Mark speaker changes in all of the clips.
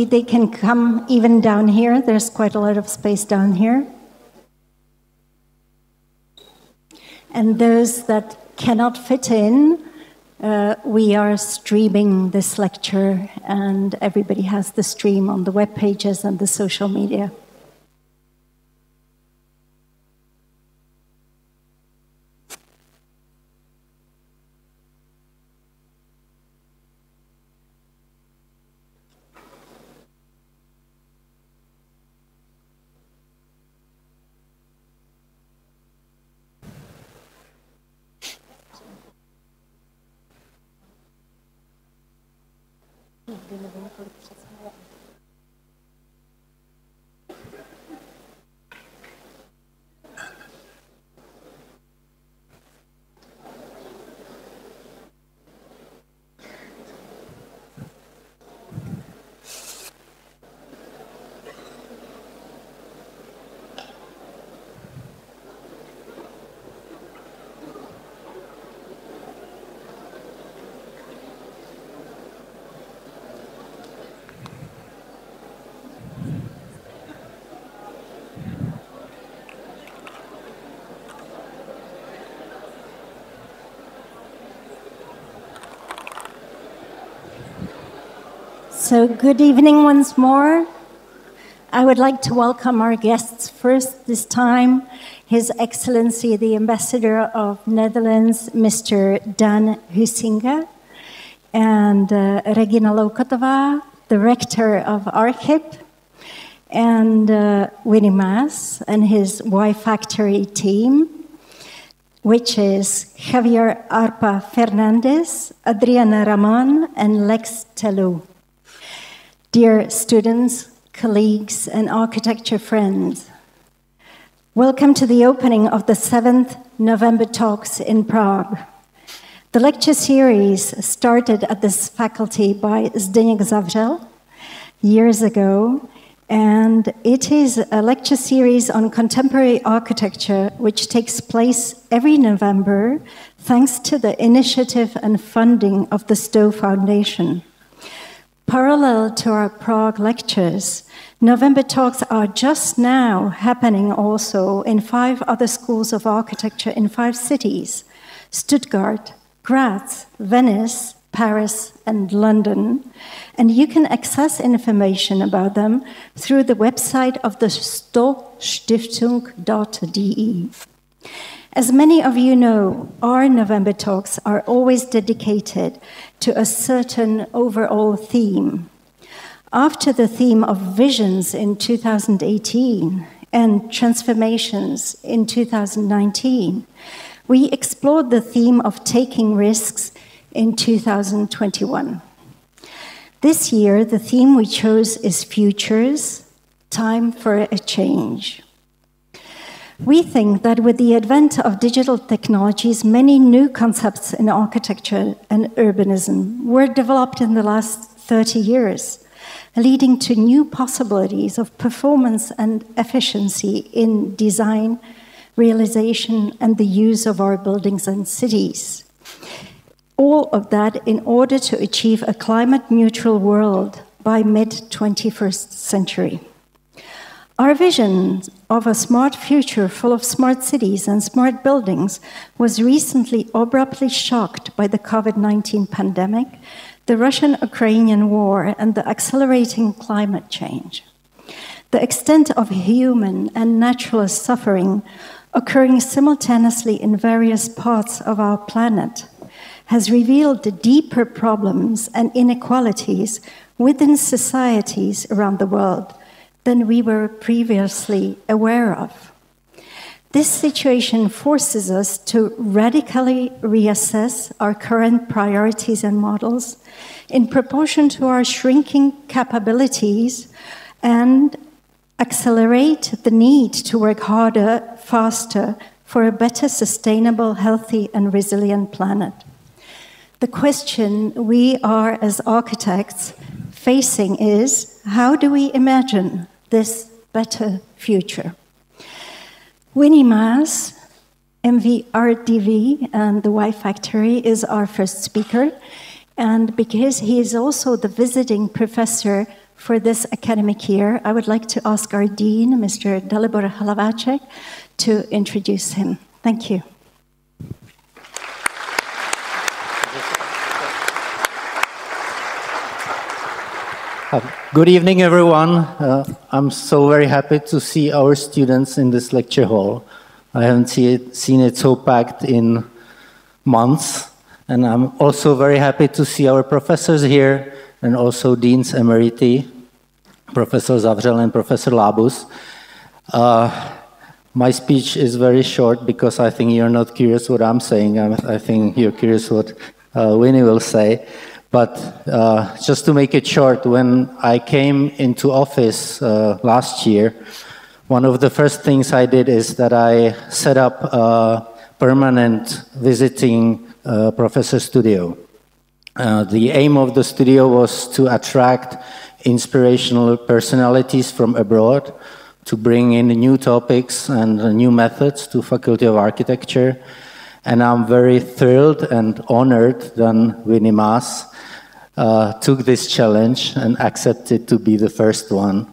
Speaker 1: maybe they can come even down here. There's quite a lot of space down here. And those that cannot fit in, we are streaming this lecture, and everybody has the stream on the web pages and the social media. So good evening once more. I would like to welcome our guests first this time, His Excellency the Ambassador of Netherlands, Mr. Dan Huizinga, and Regina Lokotová, the Rector of Archip, and Winy Maas and his Y Factory team, which is Javier Arpa Fernandez, Adriana Ramon, and Lex Telou. Dear students, colleagues, and architecture friends, welcome to the opening of the 7th November Talks in Prague. The lecture series started at this faculty by Zdeněk Zavřel years ago, and it is a lecture series on contemporary architecture which takes place every November thanks to the initiative and funding of the Stowe Foundation. Parallel to our Prague lectures, November Talks are just now happening also in 5 other schools of architecture in 5 cities: Stuttgart, Graz, Venice, Paris, and London. And you can access information about them through the website of the stostiftung.de. As many of you know, our November Talks are always dedicated to a certain overall theme. After the theme of visions in 2018 and transformations in 2019, we explored the theme of taking risks in 2021. This year, the theme we chose is futures, time for a change. We think that with the advent of digital technologies, many new concepts in architecture and urbanism were developed in the last 30 years, leading to new possibilities of performance and efficiency in design, realization, and the use of our buildings and cities. All of that in order to achieve a climate-neutral world by mid-21st century. Our vision of a smart future full of smart cities and smart buildings was recently abruptly shocked by the COVID-19 pandemic, the Russian-Ukrainian war, and the accelerating climate change. The extent of human and natural suffering occurring simultaneously in various parts of our planet has revealed the deeper problems and inequalities within societies around the world than we were previously aware of. This situation forces us to radically reassess our current priorities and models in proportion to our shrinking capabilities and accelerate the need to work harder, faster, for a better, sustainable, healthy, and resilient planet. The question we are, as architects, facing is, how do we imagine this better future? Winy Maas, MVRDV, and the Y Factory is our first speaker, and because he is also the visiting professor for this academic year, I would like to ask our Dean, Mr. Dalibor Hlaváček, to introduce him. Thank you.
Speaker 2: Good evening, everyone. I'm so very happy to see our students in this lecture hall. I haven't seen it so packed in months. And I'm also very happy to see our professors here and also Deans Emeriti, Professor Zavřel and Professor Labus. My speech is very short because I think you're not curious what I'm saying. I think you're curious what Winnie will say. But just to make it short, when I came into office last year, one of the first things I did is that I set up a permanent visiting professor studio. The aim of the studio was to attract inspirational personalities from abroad, to bring in new topics and new methods to Faculty of Architecture. And I'm very thrilled and honored that Winy Maas took this challenge and accepted to be the first one.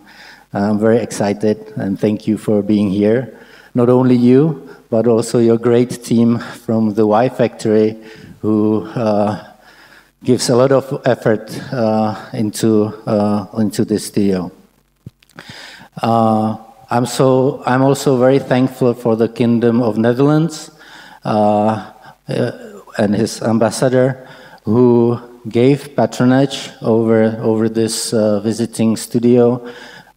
Speaker 2: I'm very excited and thank you for being here. Not only you, but also your great team from the Y Factory who gives a lot of effort into this studio. I'm also very thankful for the Kingdom of Netherlands and his ambassador who gave patronage over this visiting studio,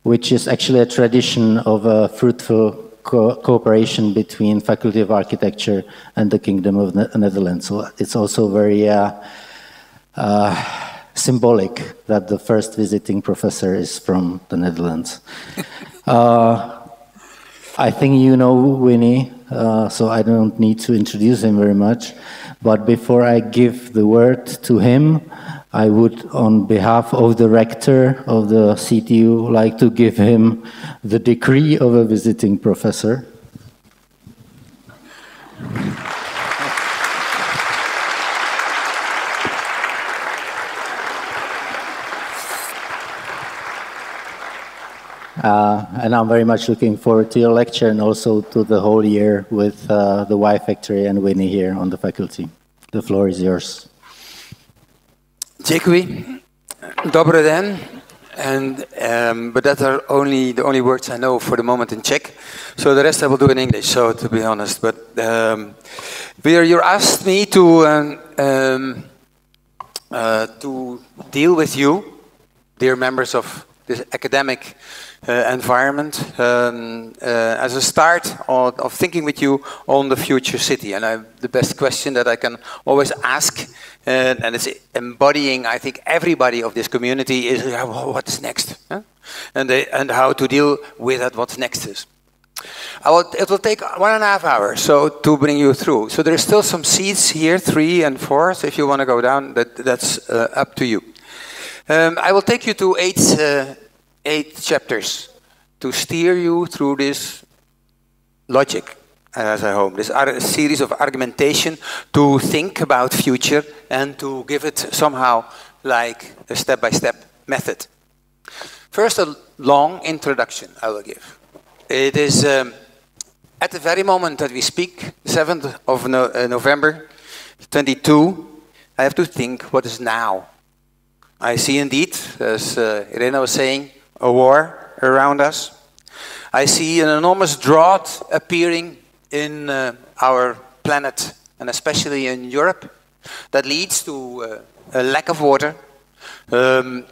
Speaker 2: which is actually a tradition of a fruitful cooperation between Faculty of Architecture and the Kingdom of Netherlands. So it's also very symbolic that the first visiting professor is from the Netherlands. I think you know Winnie, so I don't need to introduce him very much. But before I give the word to him, I would, on behalf of the rector of the CTU, like to give him the degree of a visiting professor. And I'm very much looking forward to your lecture and also to the whole year with the Y Factory and Winnie here on the faculty. The floor is yours.
Speaker 3: Děkuji. Dobrý den. But that are the only words I know for the moment in Czech. So the rest I will do in English, so to be honest. But you asked me to deal with you, dear members of this academic environment, as a start of thinking with you on the future city. And the best question that I can always ask, and it's embodying, I think, everybody of this community, is what's next? Huh? And how to deal with that, what's next is. It will take 1.5 hours so to bring you through. So there are still some seats here, 3 and 4, so if you want to go down, that's up to you. I will take you to 8 chapters to steer you through this logic, as I hope, this series of argumentation to think about future and to give it somehow like a step-by-step method. First, a long introduction I will give. It is at the very moment that we speak, 7th of November 22, I have to think what is now. I see indeed, as Irena was saying, a war around us. I see an enormous drought appearing in our planet, and especially in Europe, that leads to a lack of water. I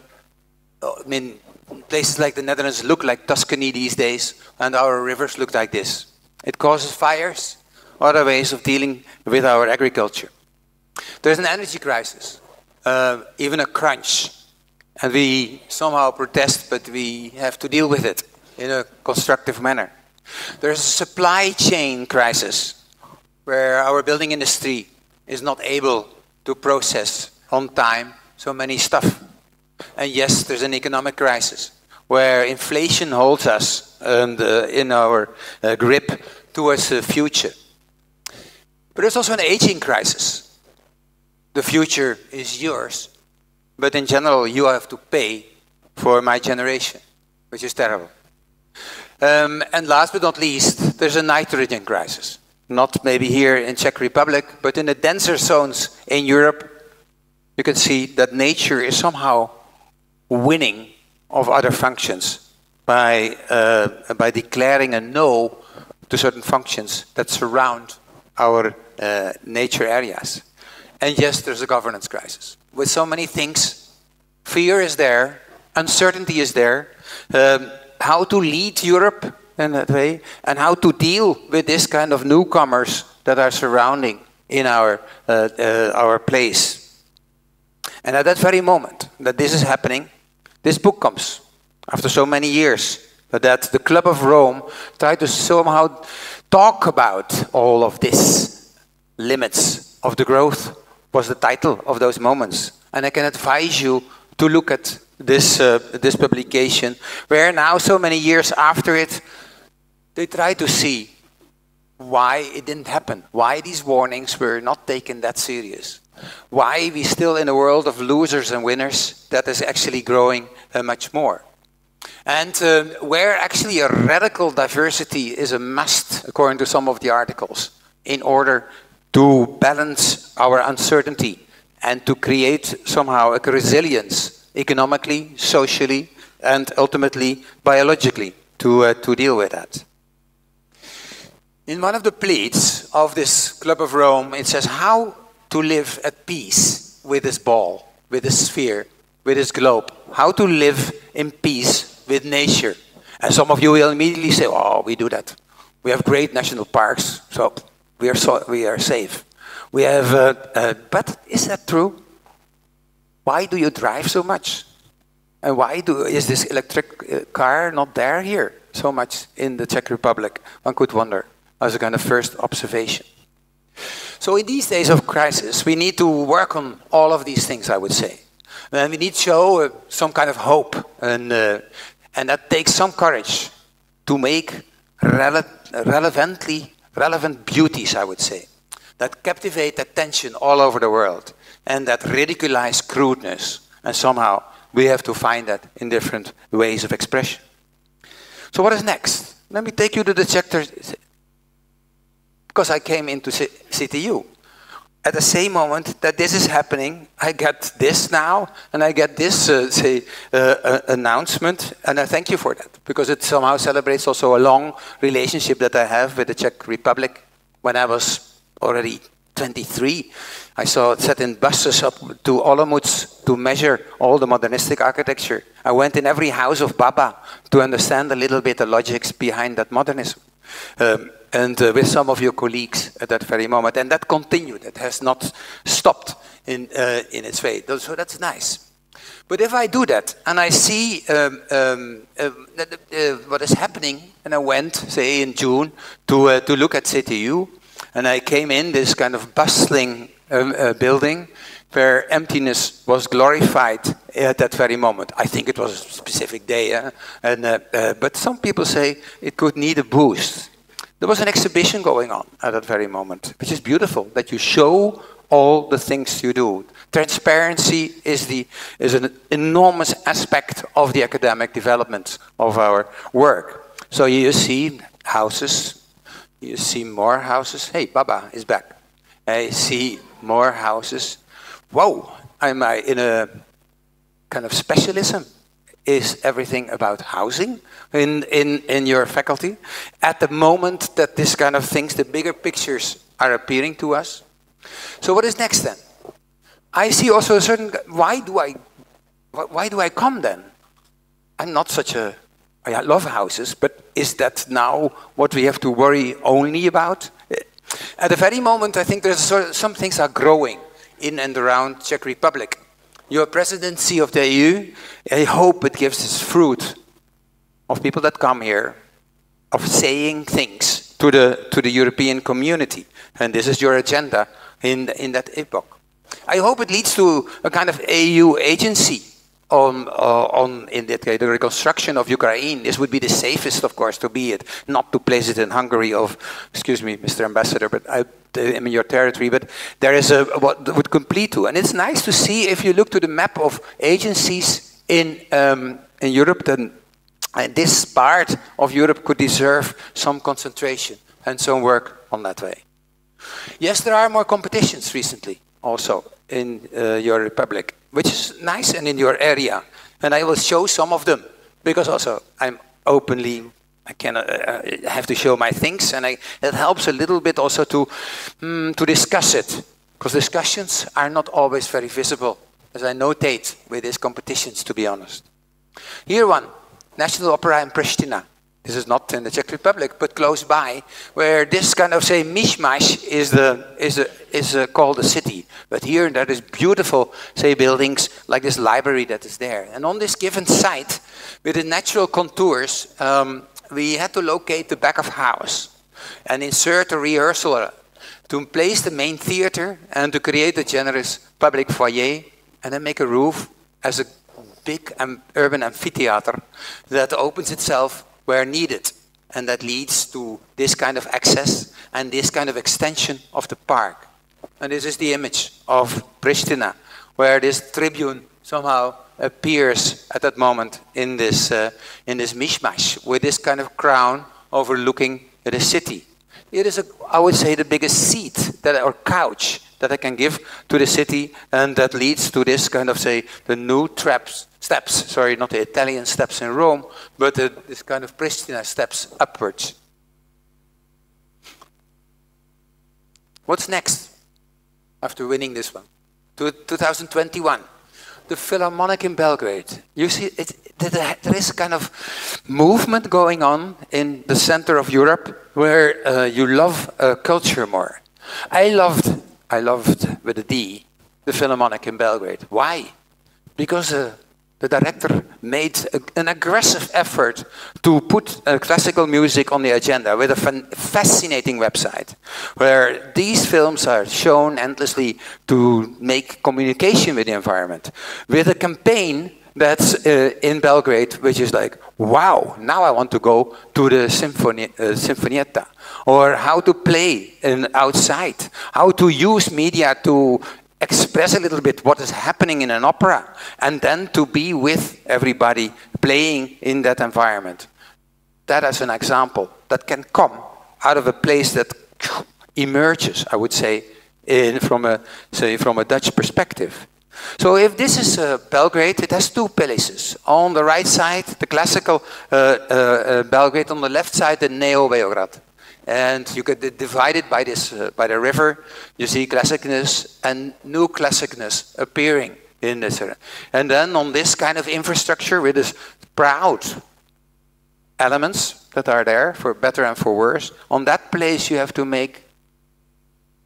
Speaker 3: mean, places like the Netherlands look like Tuscany these days, and our rivers look like this. It causes fires, other ways of dealing with our agriculture. There's an energy crisis, even a crunch. And we somehow protest, but we have to deal with it in a constructive manner. There's a supply chain crisis, where our building industry is not able to process on time so many stuff. And yes, there's an economic crisis, where inflation holds us in our grip towards the future. But there's also an aging crisis. The future is yours, but in general, you have to pay for my generation, which is terrible. And last but not least, there's a nitrogen crisis. Not maybe here in Czech Republic, but in the denser zones in Europe, you can see that nature is somehow winning of other functions by declaring a no to certain functions that surround our nature areas. And yes, there's a governance crisis. With so many things, fear is there, uncertainty is there, how to lead Europe in that way, and how to deal with this kind of newcomers that are surrounding in our place. And at that very moment that this is happening, this book comes after so many years, that the Club of Rome tried to somehow talk about all of this. Limits of the Growth was the title of those moments. And I can advise you to look at this, this publication, where now so many years after it, they try to see why it didn't happen, why these warnings were not taken that serious, why we still in a world of losers and winners that is actually growing much more. And where actually a radical diversity is a must, according to some of the articles, in order to balance our uncertainty and to create somehow a resilience economically, socially, and ultimately biologically to deal with that. In one of the pleats of this Club of Rome, it says how to live at peace with this ball, with this sphere, with this globe. How to live in peace with nature. And some of you will immediately say, oh, we do that. We have great national parks, so we are safe. We have, but is that true? Why do you drive so much? And why is this electric car not there here so much in the Czech Republic? One could wonder, as a kind of first observation. So in these days of crisis, we need to work on all of these things, I would say. And we need to show some kind of hope, and that takes some courage to make relevant beauties, I would say, that captivate attention all over the world, and that ridiculize crudeness. And somehow we have to find that in different ways of expression. So what is next? Let me take you to the chapter, because I came into CTU. At the same moment that this is happening, I get this now, and I get this announcement, and I thank you for that, because it somehow celebrates also a long relationship that I have with the Czech Republic. When I was already 23, I sat in buses up to Olomouc to measure all the modernistic architecture. I went in every house of Baba to understand a little bit the logics behind that modernism. And with some of your colleagues at that very moment. And that continued, it has not stopped in its way. So that's nice. But if I do that, and I see what is happening, and I went, say, in June, to look at CTU, and I came in this kind of bustling building, where emptiness was glorified at that very moment. I think it was a specific day, but some people say it could need a boost. There was an exhibition going on at that very moment, which is beautiful, that you show all the things you do. Transparency is an enormous aspect of the academic development of our work. So you see houses, you see more houses. Hey, Baba is back. I see more houses. Whoa, am I in a kind of specialism? Is everything about housing in your faculty? At the moment that this kind of things, the bigger pictures are appearing to us. So what is next then? I see also a certain, why do I come then? I'm not such a, I love houses, but is that now what we have to worry only about? At the very moment, I think there's some things are growing in and around Czech Republic. Your presidency of the EU, I hope it gives its fruit of people that come here, of saying things to the European community. And this is your agenda in that epoch. I hope it leads to a kind of EU agency in the reconstruction of Ukraine. This would be the safest, of course, to be it, not to place it in Hungary of, excuse me, Mr. Ambassador, but I'm in your territory, but there is what would complete to. And it's nice to see, if you look to the map of agencies in in Europe, then this part of Europe could deserve some concentration and some work on that way. Yes, there are more competitions recently also in your republic, which is nice, and in your area. And I will show some of them, because also I'm openly, I have to show my things, and it helps a little bit also to discuss it, because discussions are not always very visible, as I notate with these competitions, to be honest. Here one, National Opera in Pristina. This is not in the Czech Republic, but close by, where this kind of, say, mishmash is called a city. But here there is beautiful, say, buildings like this library that is there. And on this given site, with the natural contours, we had to locate the back of house and insert a rehearsal to place the main theater and to create a generous public foyer, and then make a roof as a big urban amphitheater that opens itself where needed, and that leads to this kind of access and this kind of extension of the park. And this is the image of Pristina, where this tribune somehow appears at that moment in this mishmash, with this kind of crown overlooking the city. It is, I would say, the biggest seat or couch that I can give to the city, and that leads to this kind of, say, the new steps, sorry, not the Italian steps in Rome, but this kind of Pristina steps upwards. What's next after winning this one? 2021, the Philharmonic in Belgrade. You see, there is a kind of movement going on in the center of Europe where you love culture more. I loved with a D, the Philharmonic in Belgrade. Why? Because the director made an aggressive effort to put classical music on the agenda with a fascinating website, where these films are shown endlessly to make communication with the environment, with a campaign that's in Belgrade, which is like, wow, now I want to go to the Sinfonietta, or how to play outside, how to use media to express a little bit what is happening in an opera, and then to be with everybody playing in that environment. That is an example that can come out of a place that emerges, I would say, from a Dutch perspective. So if this is Belgrade, it has two places. On the right side, the classical Belgrade. On the left side, the neo-Beograd. And you get divided by this, by the river. You see classicness and new classicness appearing in this. And then on this kind of infrastructure with this proud elements that are there, for better and for worse, on that place you have to make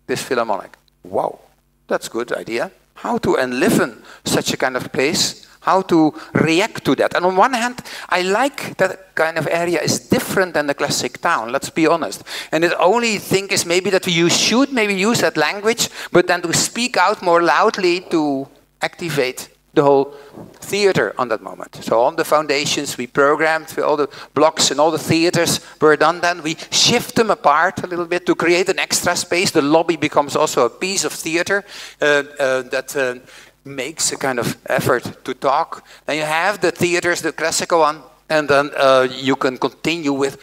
Speaker 3: this Philharmonic. Wow, that's a good idea. How to enliven such a kind of place, how to react to that. And on one hand, I like that kind of area is different than the classic town, let's be honest. And the only thing is maybe that we should maybe use that language, but then to speak out more loudly to activate the whole theater on that moment. So on the foundations we programmed, with all the blocks and all the theaters were done then. We shift them apart a little bit to create an extra space. The lobby becomes also a piece of theater that makes a kind of effort to talk. Then you have the theaters, the classical one, and then you can continue with,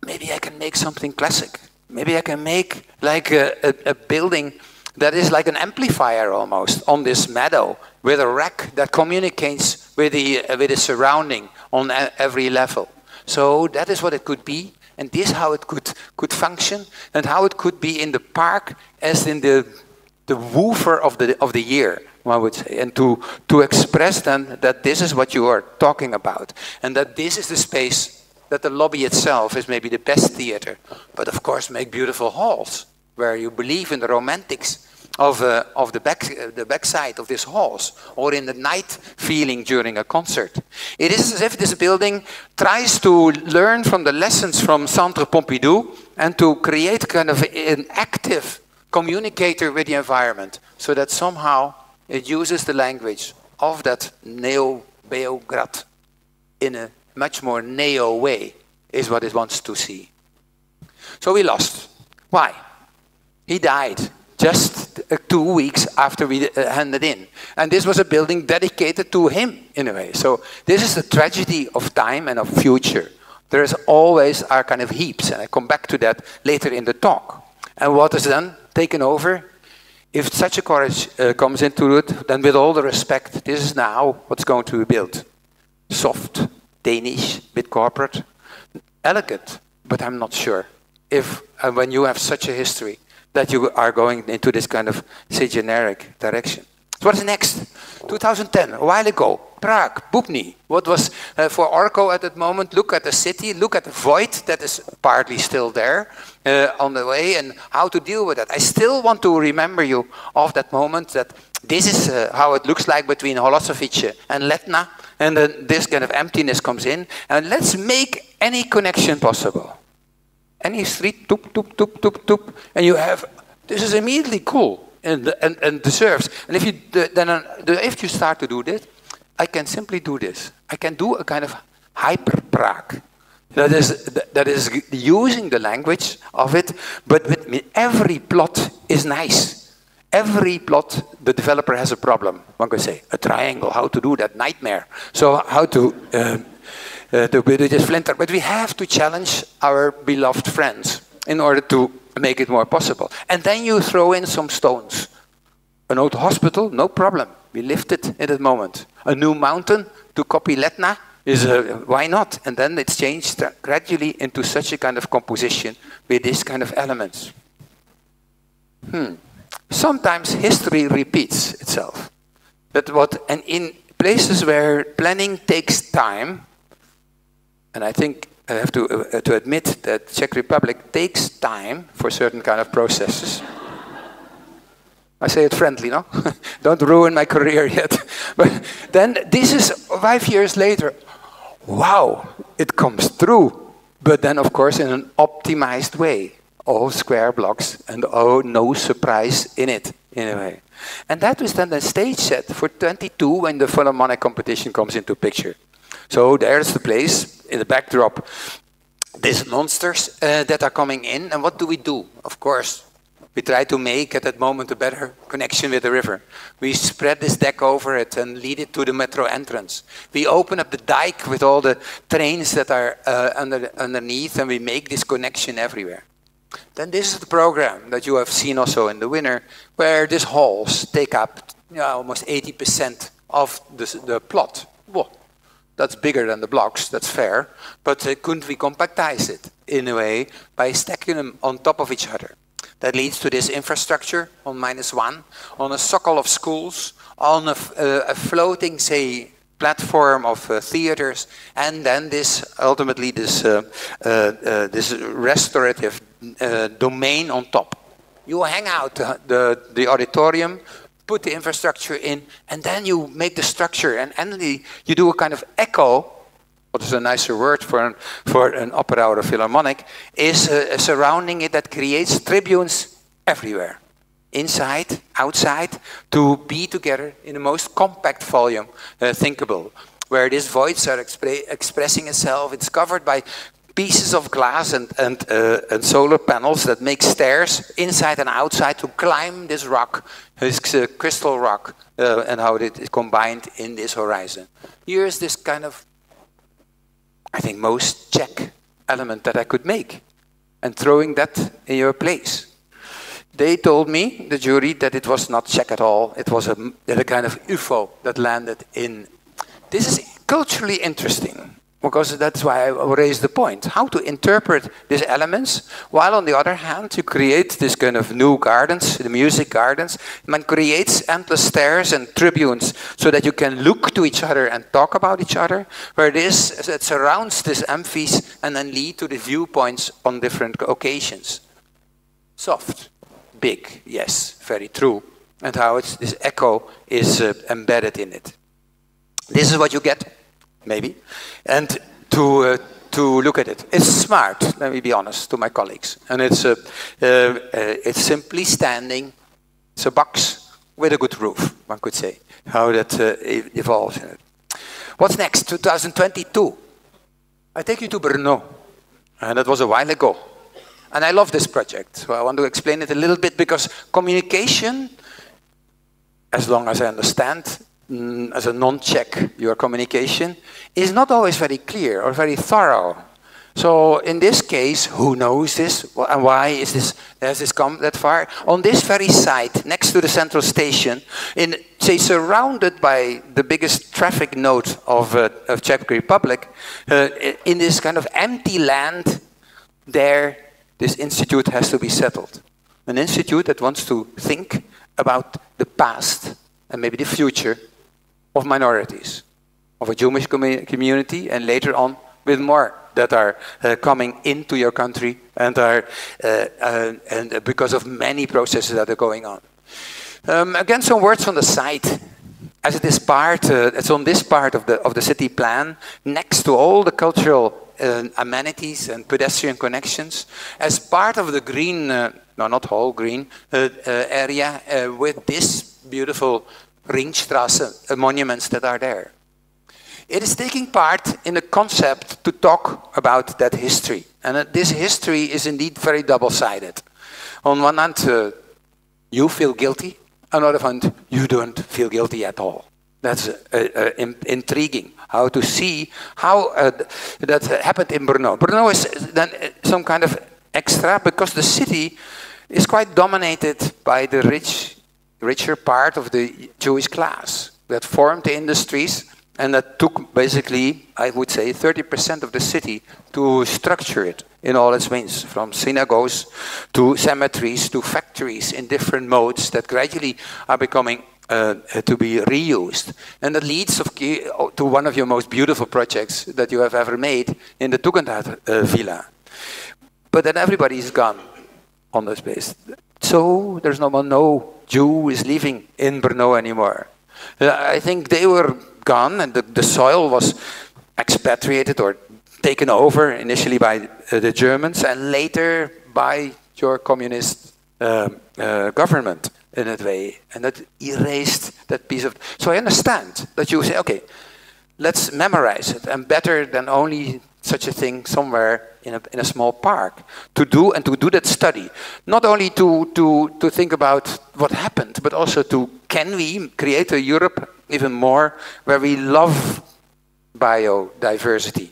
Speaker 3: maybe I can make something classic. Maybe I can make like a building that is like an amplifier almost on this meadow with a rack that communicates with the surrounding on every level. So that is what it could be, and this is how it could function, and how it could be in the park as in the woofer of the year, one would say, and to express then that this is what you are talking about, and that this is the space, that the lobby itself is maybe the best theater, but of course make beautiful halls where you believe in the romantics of the backside of these halls, or in the night feeling during a concert. It is as if this building tries to learn from the lessons from Centre Pompidou and to create kind of an active communicator with the environment, so that somehow it uses the language of that neo-Beograd in a much more neo way, is what it wants to see. So we lost. Why? He died just 2 weeks after we handed in. And this was a building dedicated to him, in a way. So this is the tragedy of time and of future. There is always our kind of heaps, and I come back to that later in the talk. And what is then taken over? If such a courage comes into it, then with all the respect, this is now what's going to be built. Soft, Danish, bit corporate, elegant, but I'm not sure if, when you have such a history, that you are going into this kind of, say, generic direction. So what is next? 2010, a while ago, Prague, Bubny. What was for Orko at that moment? Look at the city, look at the void that is partly still there on the way, and how to deal with that. I still want to remember you of that moment, that this is how it looks like between Holosovice and Letna, and then this kind of emptiness comes in, and let's make any connection possible. Any street, toop, toop, toop, toop, toop, and you have, this is immediately cool and deserves. And if you if you start to do this, I can simply do this. I can do a kind of hyper Prague. That is using the language of it, but with every plot is nice. Every plot, the developer has a problem. One could say, a triangle, how to do that, nightmare. So how to do this flinter. But we have to challenge our beloved friends in order to make it more possible. And then you throw in some stones. An old hospital, no problem. We lift it in that moment. A new mountain to copy Letna is why not? And then it's changed gradually into such a kind of composition with this kind of elements. Sometimes history repeats itself. And in places where planning takes time, and I think I have to admit that Czech Republic takes time for certain kind of processes. I say it friendly, no? Don't ruin my career yet. But then this is 5 years later. Wow, it comes through. But then, of course, in an optimized way. All square blocks and no surprise in it, in a way. And that was then the stage set for 22 when the Philharmonic competition comes into picture. So there's the place, in the backdrop, these monsters that are coming in. And what do? Of course, we try to make at that moment a better connection with the river. We spread this deck over it and lead it to the metro entrance. We open up the dike with all the trains that are underneath, and we make this connection everywhere. Then this is the program that you have seen also in the winter, where these halls take up almost 80% of the plot. Whoa. That's bigger than the blocks, that's fair. But couldn't we compactize it in a way by stacking them on top of each other? That leads to this infrastructure on -1, on a socle of schools, on a floating, say, platform of theaters, and then this ultimately this restorative domain on top. You hang out the auditorium, put the infrastructure in, and then you make the structure, and you do a kind of echo. What is a nicer word for an opera or a philharmonic, is surrounding it that creates tribunes everywhere. Inside, outside, to be together in the most compact volume thinkable, where these voids are expressing itself. It's covered by pieces of glass and solar panels that make stairs inside and outside to climb this rock, this crystal rock, and how it is combined in this horizon. Here's this kind of, I think, most Czech element that I could make, and throwing that in your place. They told me, the jury, that it was not Czech at all. It was a kind of UFO that landed in. This is culturally interesting, because that's why I raised the point. How to interpret these elements, while on the other hand, you create this kind of new gardens, the music gardens, and creates endless stairs and tribunes, so that you can look to each other and talk about each other, where it surrounds these amphies and then lead to the viewpoints on different occasions. Soft. Big, yes, very true. And how this echo is embedded in it. This is what you get, maybe. And to look at it, it's smart, let me be honest, to my colleagues. And it's simply standing, it's a box with a good roof, one could say, how that evolves in it. What's next? 2022. I take you to Brno. And that was a while ago. and I love this project, so I want to explain it a little bit, because communication, as long as I understand, as a non-check, your communication, is not always very clear or very thorough. So in this case, who knows this, and why is this, has this come that far? On this very site, next to the central station, say surrounded by the biggest traffic node of Czech Republic, in this kind of empty land, there, this institute has to be settled. An institute that wants to think about the past and maybe the future of minorities, of a Jewish community, and later on with more that are coming into your country and are and because of many processes that are going on. Again, some words on the site. As it is part, it's on this part of the city plan, next to all the cultural amenities and pedestrian connections, as part of the green, no, not whole green area, with this beautiful Ringstrasse monuments that are there. It is taking part in a concept to talk about that history. And this history is indeed very double-sided. On one hand, you feel guilty. On the other hand, you don't feel guilty at all. That's intriguing, how to see how that happened in Brno. Brno is then some kind of extra, because the city is quite dominated by the richer part of the Jewish class that formed the industries, and that took basically, I would say, 30% of the city to structure it in all its wings, from synagogues to cemeteries to factories in different modes that gradually are becoming to be reused. And that leads to one of your most beautiful projects that you have ever made in the Tugendhat villa. But then everybody is gone on the space. So there's no Jew is living in Brno anymore. I think they were gone, and the soil was expatriated or taken over initially by the Germans and later by your communist government in that way, and that erased that piece of. So I understand that you say, okay, let's memorize it, and better than only such a thing somewhere in a small park to do that study, not only to think about what happened, but also to, can we create a Europe even more where we love biodiversity?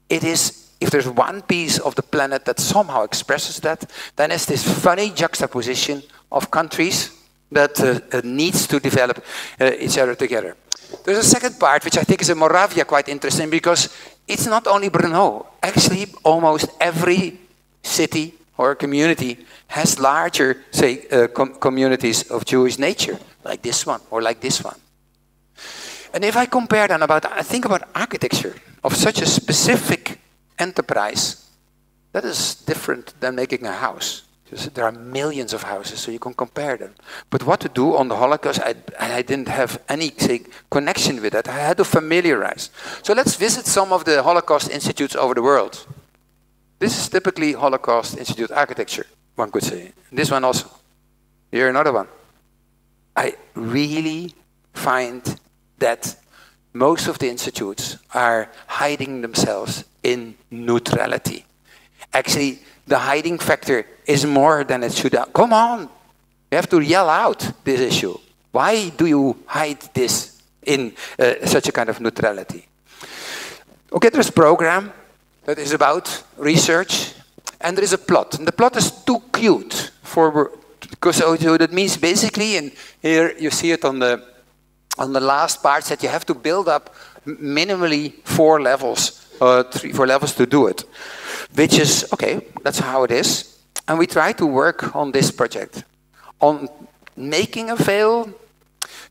Speaker 3: It is, if there's one piece of the planet that somehow expresses that, then it's this funny juxtaposition of countries that needs to develop each other together. There's a second part, which I think is in Moravia quite interesting, because it's not only Brno. Actually, almost every city or community has larger, say, communities of Jewish nature, like this one or like this one. And if I compare then I think about architecture of such a specific enterprise, that is different than making a house. Because there are millions of houses, so you can compare them. But what to do on the Holocaust, I didn't have any, say, connection with that. I had to familiarize. So let's visit some of the Holocaust institutes over the world. This is typically Holocaust Institute architecture, one could say. This one also. Here another one. I really find that most of the institutes are hiding themselves in neutrality. Actually, the hiding factor is more than it should have. Come on, you have to yell out this issue. Why do you hide this in such a kind of neutrality? Okay, there's a program that is about research, and there is a plot. And the plot is too cute because so that means basically, and here you see it on the last parts, that you have to build up minimally 4 levels, 4 levels to do it. Which is, okay, that's how it is. And we try to work on this project, on making a veil,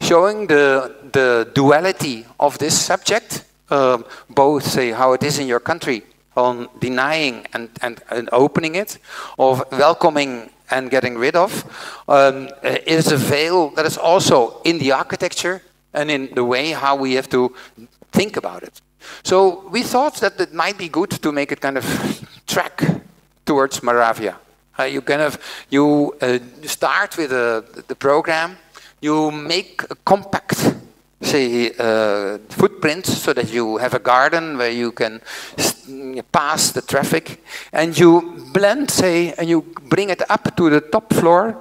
Speaker 3: showing the duality of this subject, both, say, how it is in your country, on denying and opening it, of welcoming and getting rid of. It is a veil that is also in the architecture and in the way how we have to think about it. So we thought that it might be good to make it kind of track towards Moravia. You start with the program, you make a compact say, footprints, so that you have a garden where you can pass the traffic, and you blend, say, and you bring it up to the top floor,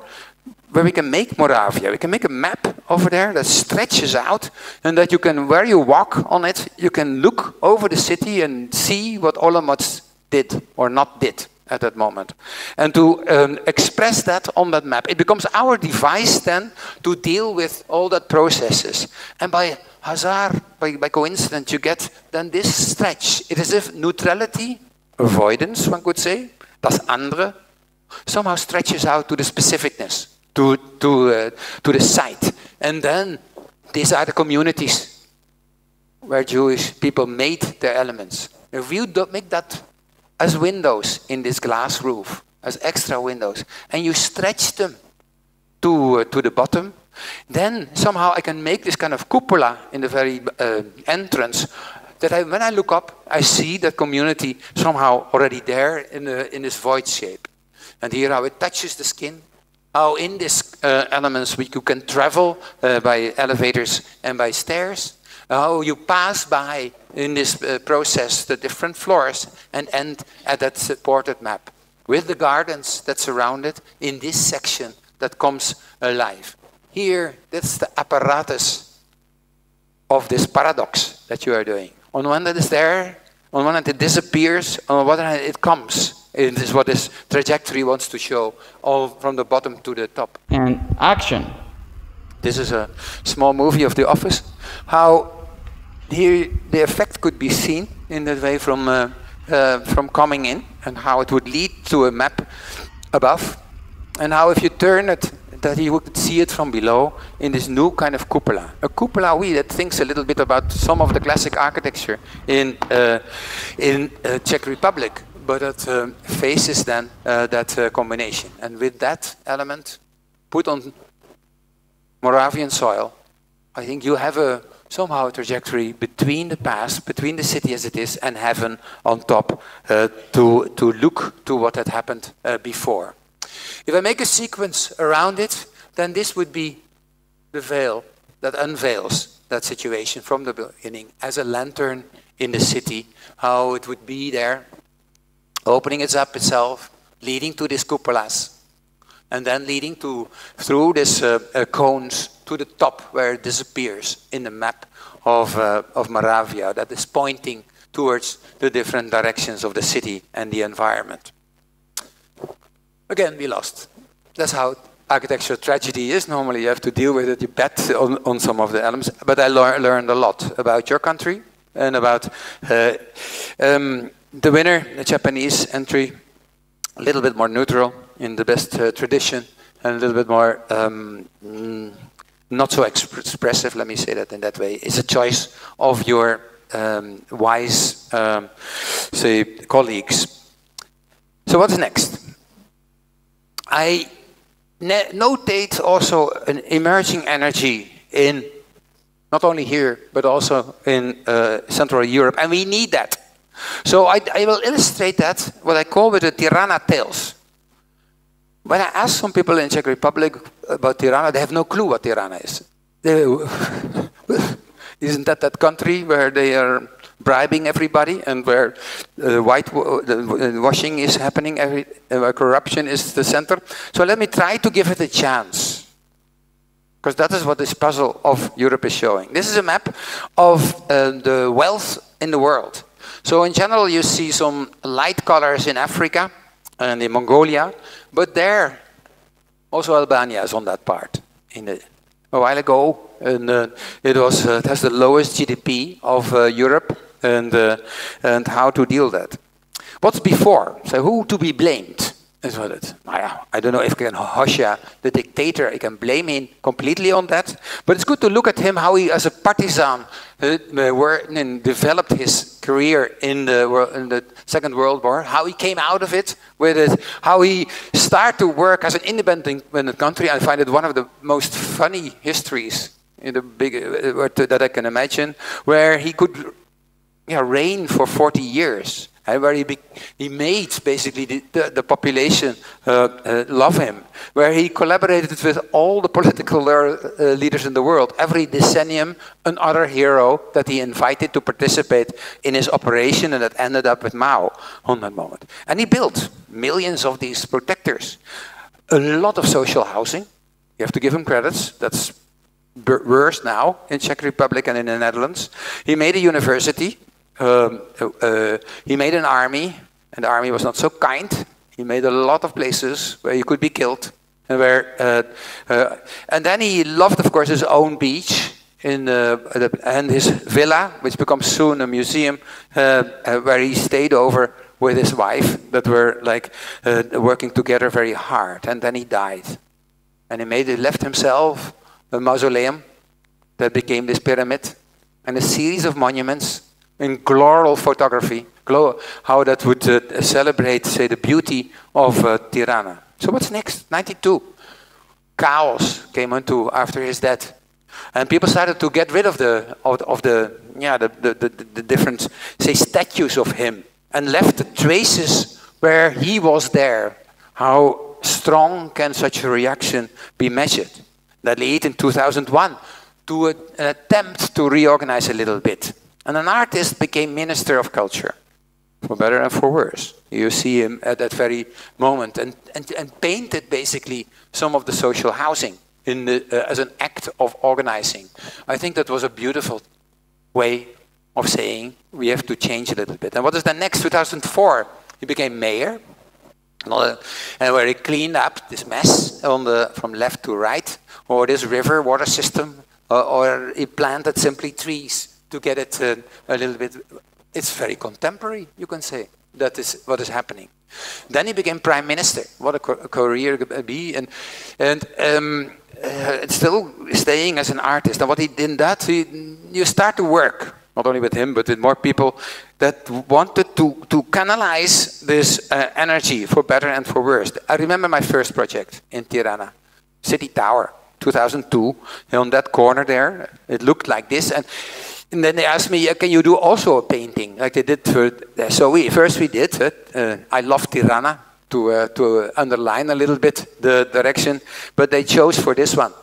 Speaker 3: where we can make Moravia. We can make a map over there that stretches out, and that you can, where you walk on it, you can look over the city and see what Olomouc did or not did at that moment. And to express that on that map, it becomes our device then to deal with all that processes. And by hazard, by coincidence, you get then this stretch. It is as if neutrality, avoidance, one could say, das andere, somehow stretches out to the specificness, to the site. And then these are the communities where Jewish people made their elements. If you don't make that as windows in this glass roof, as extra windows, and you stretch them to the bottom, then somehow I can make this kind of cupola in the very entrance, that when I look up, I see that community somehow already there in this void shape. And here how it touches the skin, how in these elements you can travel by elevators and by stairs, how you pass by in this process the different floors and end at that supported map with the gardens that surround it in this section that comes alive. Here, that's the apparatus of this paradox that you are doing. On one hand, it is there, on one hand it disappears, on the other hand it comes. It is what this trajectory wants to show, all from the bottom to the top.
Speaker 4: And action.
Speaker 3: This is a small movie of The Office. How here the effect could be seen in that way from coming in, and how it would lead to a map above, and how if you turn it, that you would see it from below in this new kind of cupola. A cupola, that thinks a little bit about some of the classic architecture in Czech Republic, but that faces then that combination. And with that element put on Moravian soil, I think you have somehow a trajectory between the past, between the city as it is, and heaven on top, to look to what had happened before. If I make a sequence around it, then this would be the veil that unveils that situation from the beginning as a lantern in the city, how it would be there, opening it up itself, leading to these cupolas, and then leading through these cones to the top where it disappears in the map of Moravia that is pointing towards the different directions of the city and the environment. Again, we lost. That's how architectural tragedy is. Normally you have to deal with it, you bet on some of the elements. But I learned a lot about your country and about the winner, the Japanese entry, a little bit more neutral in the best tradition, and a little bit more not so expressive, let me say that in that way. It's a choice of your wise, say, colleagues. So what's next? I notate also an emerging energy in, not only here, but also in Central Europe, and we need that. So I will illustrate that, what I call with the Tirana tales. When I ask some people in Czech Republic about Tirana, they have no clue what Tirana is. Isn't that country where they are bribing everybody and where whitewashing is happening, where corruption is the center? So let me try to give it a chance, because that is what this puzzle of Europe is showing. This is a map of the wealth in the world. So in general, you see some light colors in Africa and in Mongolia, but there, also Albania is on that part. A while ago, and it has the lowest GDP of Europe, and how to deal that. What's before? So who to be blamed? Is what it. I don't know if I can Hosea, the dictator, I can blame him completely on that. But it's good to look at him, how he, as a partisan, developed his career in the Second World War, how he came out of it with it, how he started to work as an independent country. I find it one of the most funny histories in the that I can imagine, where he could reign for 40 years where he made basically the population love him, where he collaborated with all the political leaders in the world. Every decennium, another hero that he invited to participate in his operation, and that ended up with Mao on that moment. And he built millions of these protectors. A lot of social housing. You have to give him credits. That's worse now in Czech Republic and in the Netherlands. He made a university. He made an army, and the army was not so kind. He made a lot of places where you could be killed, and and then he loved, of course, his own beach and his villa, which becomes soon a museum, where he stayed over with his wife, that were like working together very hard. And then he died, and he left himself a mausoleum that became this pyramid, and a series of monuments in floral photography, how that would celebrate, say, the beauty of Tirana. So what's next? 92. Chaos came into after his death, and people started to get rid of the different, say, statues of him, and left traces where he was there. How strong can such a reaction be measured? That led in 2001 to an attempt to reorganize a little bit. And an artist became Minister of Culture, for better and for worse. You see him at that very moment, and painted basically some of the social housing as an act of organizing. I think that was a beautiful way of saying we have to change a little bit. And what is the next? 2004, he became mayor, and where he cleaned up this mess from left to right, or this river water system, or he planted simply trees to get it a little bit. It's very contemporary, you can say. That is what is happening. Then he became prime minister. What a career be, and still staying as an artist. And what he did that, you start to work, not only with him, but with more people that wanted to canalize this energy for better and for worse. I remember my first project in Tirana, City Tower, 2002. On that corner there, it looked like this. And then they asked me, can you do also a painting, like they did for... So first we did, I love Tirana, to underline a little bit the direction, but they chose for this one,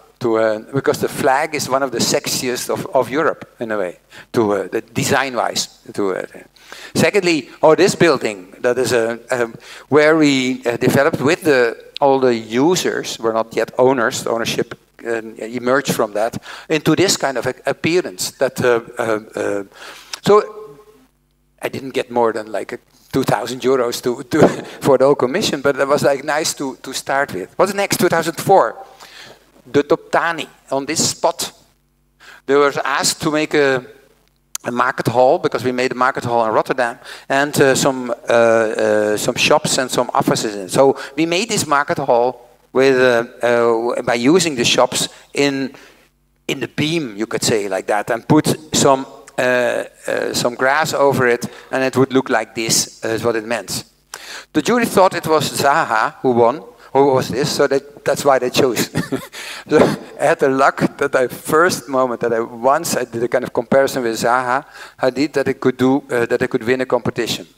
Speaker 3: because the flag is one of the sexiest of Europe, in a way, design-wise. Secondly, this building, that is where we developed with all the users, were not yet owners, the ownership emerged from that into this kind of appearance. So I didn't get more than like 2,000 euros for the whole commission, but it was like nice to start with. What's next? 2004, the Toptani on this spot. They were asked to make a market hall, because we made a market hall in Rotterdam, and some shops and some offices in it. So we made this market hall by using the shops in the beam, you could say, like that, and put some grass over it, and it would look like this, is what it meant. The jury thought it was Zaha who won. Who was this? So that's why they chose. So I had the luck that once I did a kind of comparison with Zaha Hadid, that I could win a competition.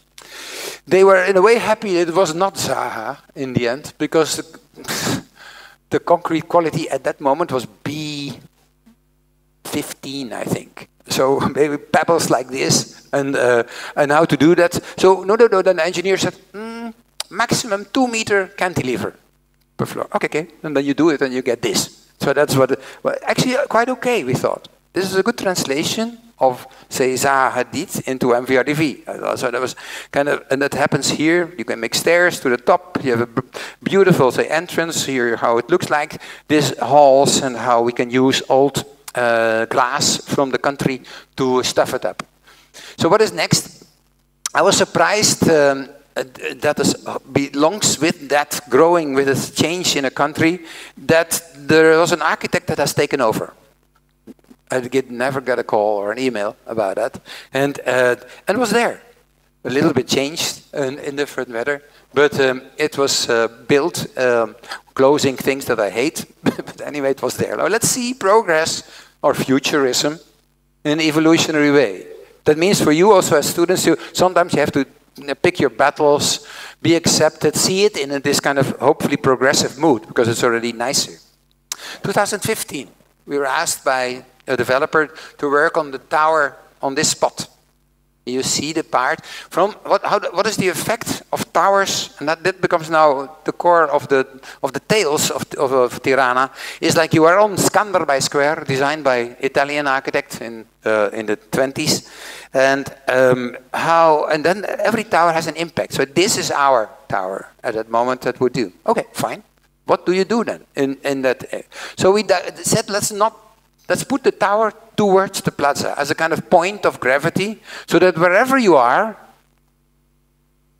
Speaker 3: They were in a way happy it was not Zaha in the end, because the concrete quality at that moment was B15, I think. So maybe pebbles like this, and how to do that. So no, then the engineer said, maximum 2-meter cantilever per floor. Okay, and then you do it and you get this. So that's actually quite okay, we thought. This is a good translation of, say, Zaha Hadid into MVRDV. So that was kind of, and that happens here. You can make stairs to the top. You have a beautiful, say, entrance here, how it looks like. These halls, and how we can use old glass from the country to stuff it up. So what is next? I was surprised that belongs with that, growing with a change in a country, that there was an architect that has taken over. I never got a call or an email about that, and was there. A little bit changed in different weather, but it was built, closing things that I hate, but anyway, it was there. Now let's see progress or futurism in an evolutionary way. That means for you also as students, sometimes you have to pick your battles, be accepted, see it in this kind of hopefully progressive mood, because it's already nicer. 2015, we were asked by a developer to work on the tower on this spot. You see the part from what is the effect of towers, and that becomes now the core of the tales of Tirana. Is like you are on Skanderbij Square, designed by Italian architect in the 20s, and then every tower has an impact. So this is our tower at that moment that would do. Okay, fine. What do you do then in that? So we said let's put the tower towards the plaza as a kind of point of gravity, so that wherever you are,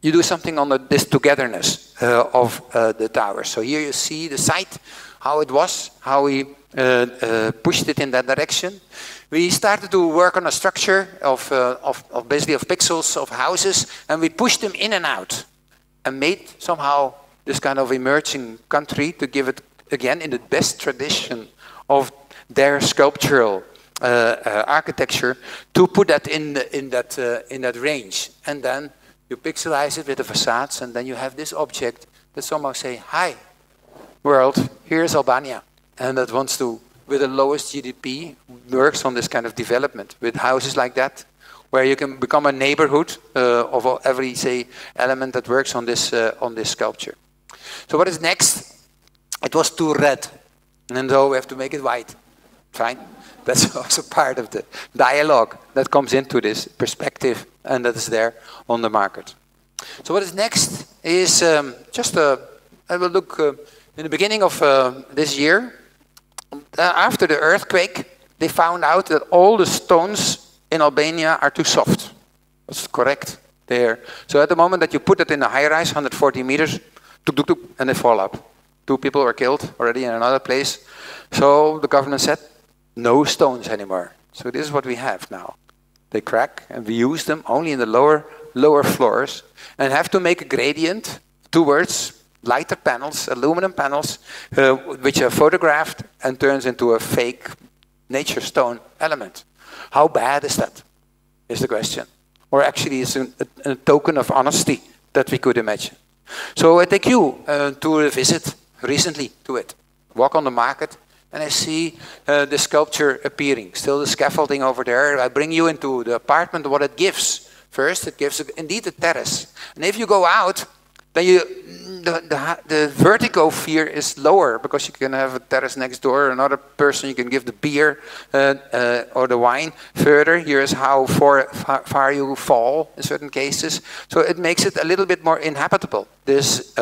Speaker 3: you do something on this togetherness of the tower. So here you see the site, how it was, how we pushed it in that direction. We started to work on a structure of basically of pixels of houses, and we pushed them in and out, and made somehow this kind of emerging country to give it again in the best tradition of their sculptural architecture, to put that in that range, and then you pixelize it with the facades, and then you have this object that somehow say, "Hi, world, here's Albania," and that wants to, with the lowest GDP, works on this kind of development with houses like that, where you can become a neighborhood of every element that works on this sculpture. So what is next? It was too red, and so we have to make it white. Fine. That's also part of the dialogue that comes into this perspective, and that is there on the market. So what is next is I will look in the beginning of this year. After the earthquake, they found out that all the stones in Albania are too soft. That's correct there. So at the moment that you put it in a high-rise, 140 meters, tuk, tuk, tuk, and they fall up. 2 people were killed already in another place. So the government said, no stones anymore. So this is what we have now. They crack, and we use them only in the lower floors, and have to make a gradient towards lighter panels, aluminum panels, which are photographed and turns into a fake nature stone element. How bad is that, is the question. Or actually it's a token of honesty that we could imagine. So I take you to a visit recently to it. Walk on the market, and I see the sculpture appearing. Still the scaffolding over there. I bring you into the apartment, what it gives. First, it gives indeed a terrace. And if you go out, then the vertigo fear is lower, because you can have a terrace next door, another person, you can give the beer or the wine. Further, here's how far you fall in certain cases. So it makes it a little bit more inhabitable, this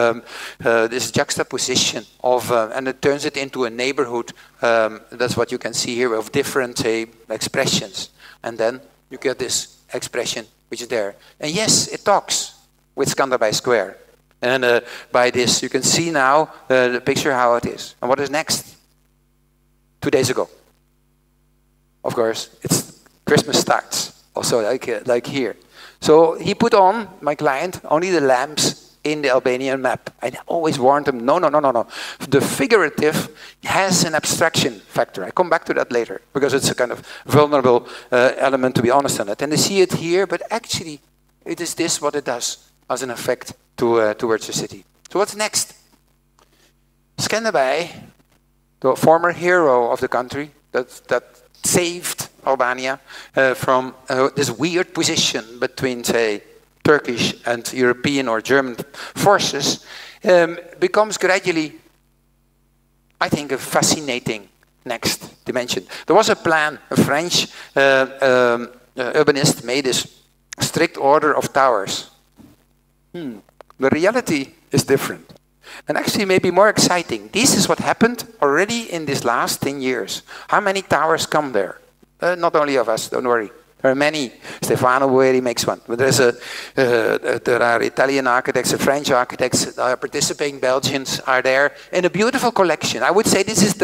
Speaker 3: juxtaposition of, and it turns it into a neighborhood. That's what you can see here, of different expressions. And then you get this expression which is there. And yes, it talks with Skanderbij Square. And by this, you can see now the picture how it is. And what is next? 2 days ago. Of course, it's Christmas starts, also like here. So he put on, my client, only the lamps in the Albanian map. I always warned him, no. The figurative has an abstraction factor. I come back to that later, because it's a kind of vulnerable element, to be honest on it. And they see it here, but actually, it is this what it does as an effect towards the city. So what's next? Skanderbij, the former hero of the country that saved Albania from this weird position between, say, Turkish and European or German forces, becomes gradually, I think, a fascinating next dimension. There was a plan, a French urbanist made this strict order of towers. The reality is different, and actually maybe more exciting. This is what happened already in these last 10 years. How many towers come there? Not only of us, don't worry. There are many. Stefano Boeri makes one. But there are Italian architects, French architects, participating Belgians are there in a beautiful collection. I would say this is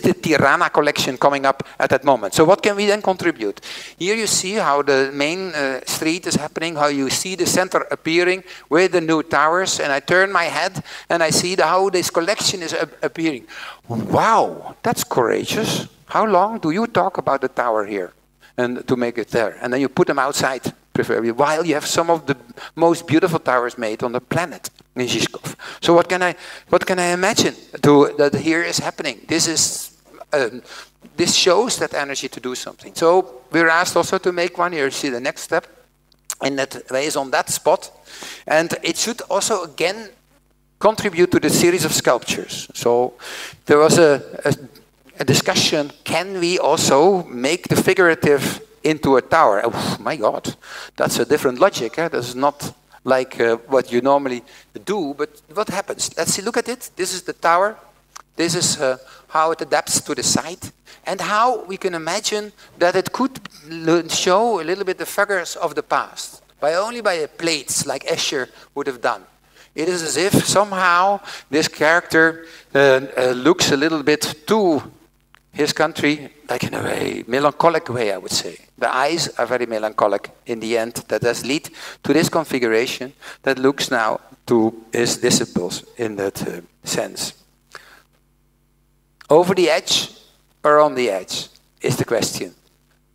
Speaker 3: the Tirana collection coming up at that moment. So what can we then contribute? Here you see how the main street is happening, how you see the center appearing with the new towers, and I turn my head and I see how this collection is appearing. Wow, that's courageous. How long do you talk about the tower here? And to make it there, and then you put them outside, preferably, while you have some of the most beautiful towers made on the planet in Žižkov. So what can I imagine that here is happening? This shows that energy to do something. So we're asked also to make one. Here you see the next step, and that way is on that spot, and it should also again contribute to the series of sculptures. So there was a discussion: can we also make the figurative into a tower? Oh my God, that's a different logic. That's not like what you normally do. But what happens? Let's see. Look at it. This is the tower. This is how it adapts to the site, and how we can imagine that it could show a little bit the figures of the past only by plates, like Escher would have done. It is as if somehow this character looks a little bit to his country, like in a very melancholic way, I would say. The eyes are very melancholic in the end. That does lead to this configuration that looks now to his disciples in that sense. Over the edge or on the edge is the question.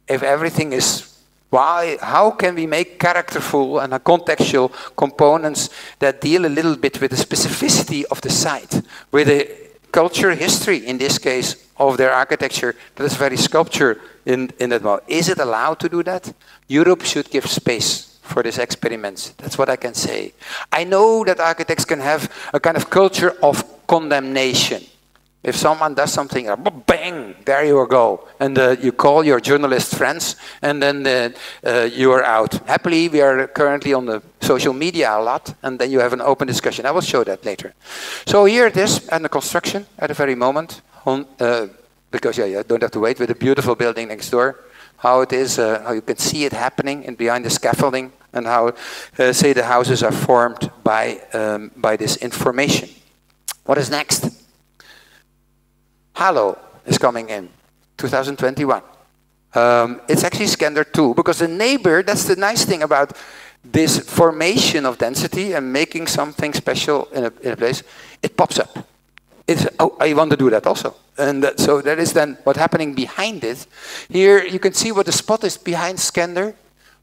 Speaker 3: If everything is, how can we make characterful and contextual components that deal a little bit with the specificity of the site, with the culture history, in this case, of their architecture, that is very sculpture in that mode. Is it allowed to do that? Europe should give space for these experiments. That's what I can say. I know that architects can have a kind of culture of condemnation. If someone does something, bang, there you go. And you call your journalist friends, and then you are out. Happily, we are currently on the social media a lot, and then you have an open discussion. I will show that later. So here it is, and the construction at the very moment. Because you don't have to wait with a beautiful building next door. How it is, how you can see it happening and behind the scaffolding, and how, say, the houses are formed by this information. What is next? Halo is coming in, 2021. It's actually Skander 2, because the neighbor, that's the nice thing about this formation of density and making something special in a place, it pops up. It's, oh, I want to do that also. And so that is then what's happening behind it. Here you can see what the spot is behind Skander,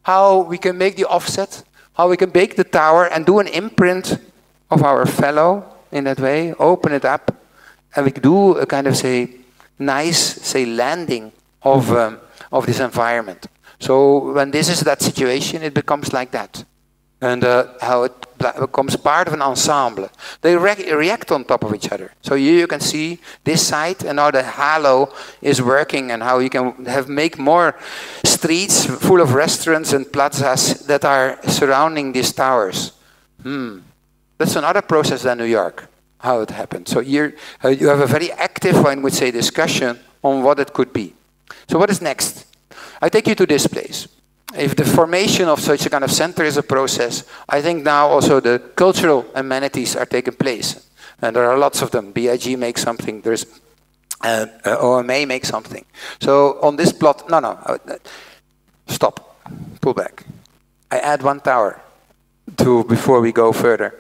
Speaker 3: how we can make the offset, how we can bake the tower and do an imprint of our fellow in that way, open it up, and we do a kind of, say, nice, say, landing of this environment. So when this is that situation, it becomes like that. And how it becomes part of an ensemble. They react on top of each other. So you can see this side and how the halo is working, and how you can make more streets full of restaurants and plazas that are surrounding these towers. That's another process than New York, how it happened. So here you have a very active, I would say, discussion on what it could be. So what is next? I take you to this place. If the formation of such a kind of center is a process, I think now also the cultural amenities are taking place. And there are lots of them. BIG makes something, there's OMA makes something. So on this plot, stop, pull back. I add one tower before we go further.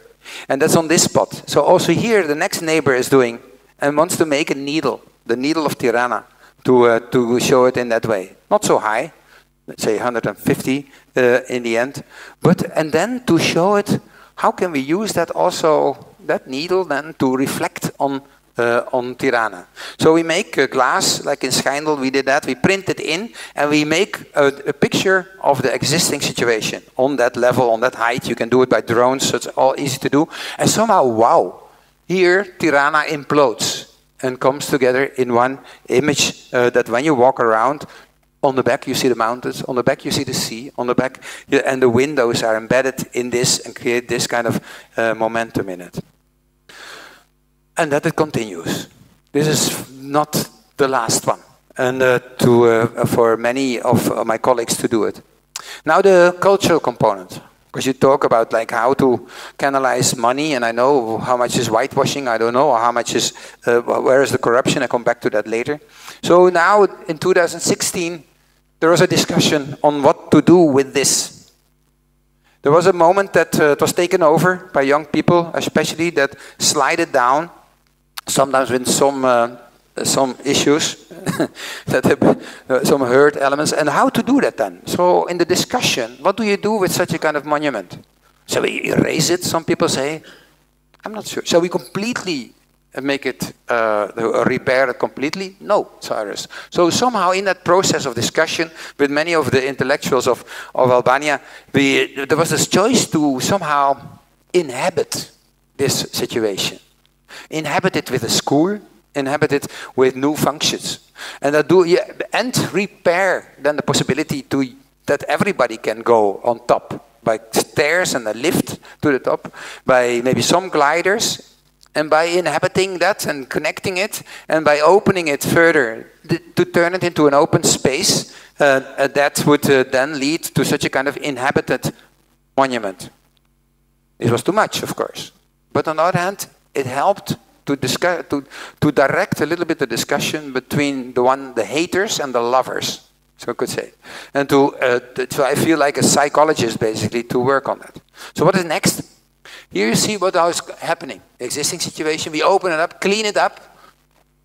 Speaker 3: And that's on this spot. So also here the next neighbor is doing and wants to make a needle, the needle of Tirana, to show it in that way. Not so high. Let's say 150 in the end, and then to show it, how can we use that also, that needle then to reflect on Tirana. So we make a glass, like in Schijndel we did that, we print it in, and we make a picture of the existing situation on that level, on that height. You can do it by drones, so it's all easy to do. And somehow, wow, here Tirana implodes and comes together in one image that when you walk around, on the back you see the mountains, on the back you see the sea, on the back, and the windows are embedded in this and create this kind of momentum in it. And that it continues. This is not the last one, and for many of my colleagues to do it. Now the cultural component, because you talk about like how to canalize money, and I know how much is whitewashing, I don't know, or how much is, where is the corruption, I come back to that later. So now in 2016, there was a discussion on what to do with this. There was a moment that it was taken over by young people, especially that slide it down, sometimes with some some issues, that have some hurt elements, and how to do that then. So in the discussion, what do you do with such a kind of monument? Shall we erase it? Some people say. I'm not sure. Shall we completely make it, repair it completely? No, Cyrus. So somehow in that process of discussion with many of the intellectuals of Albania, there was this choice to somehow inhabit this situation. Inhabit it with a school, inhabit it with new functions. And repair then the possibility that everybody can go on top by stairs and a lift to the top, by maybe some gliders, and by inhabiting that and connecting it, and by opening it further to turn it into an open space that would then lead to such a kind of inhabited monument. It was too much, of course. But on the other hand, it helped to direct a little bit the discussion between the haters and the lovers. So I could say. And so I feel like a psychologist, basically, to work on that. So what is next? Here you see what is happening. The existing situation, we open it up, clean it up.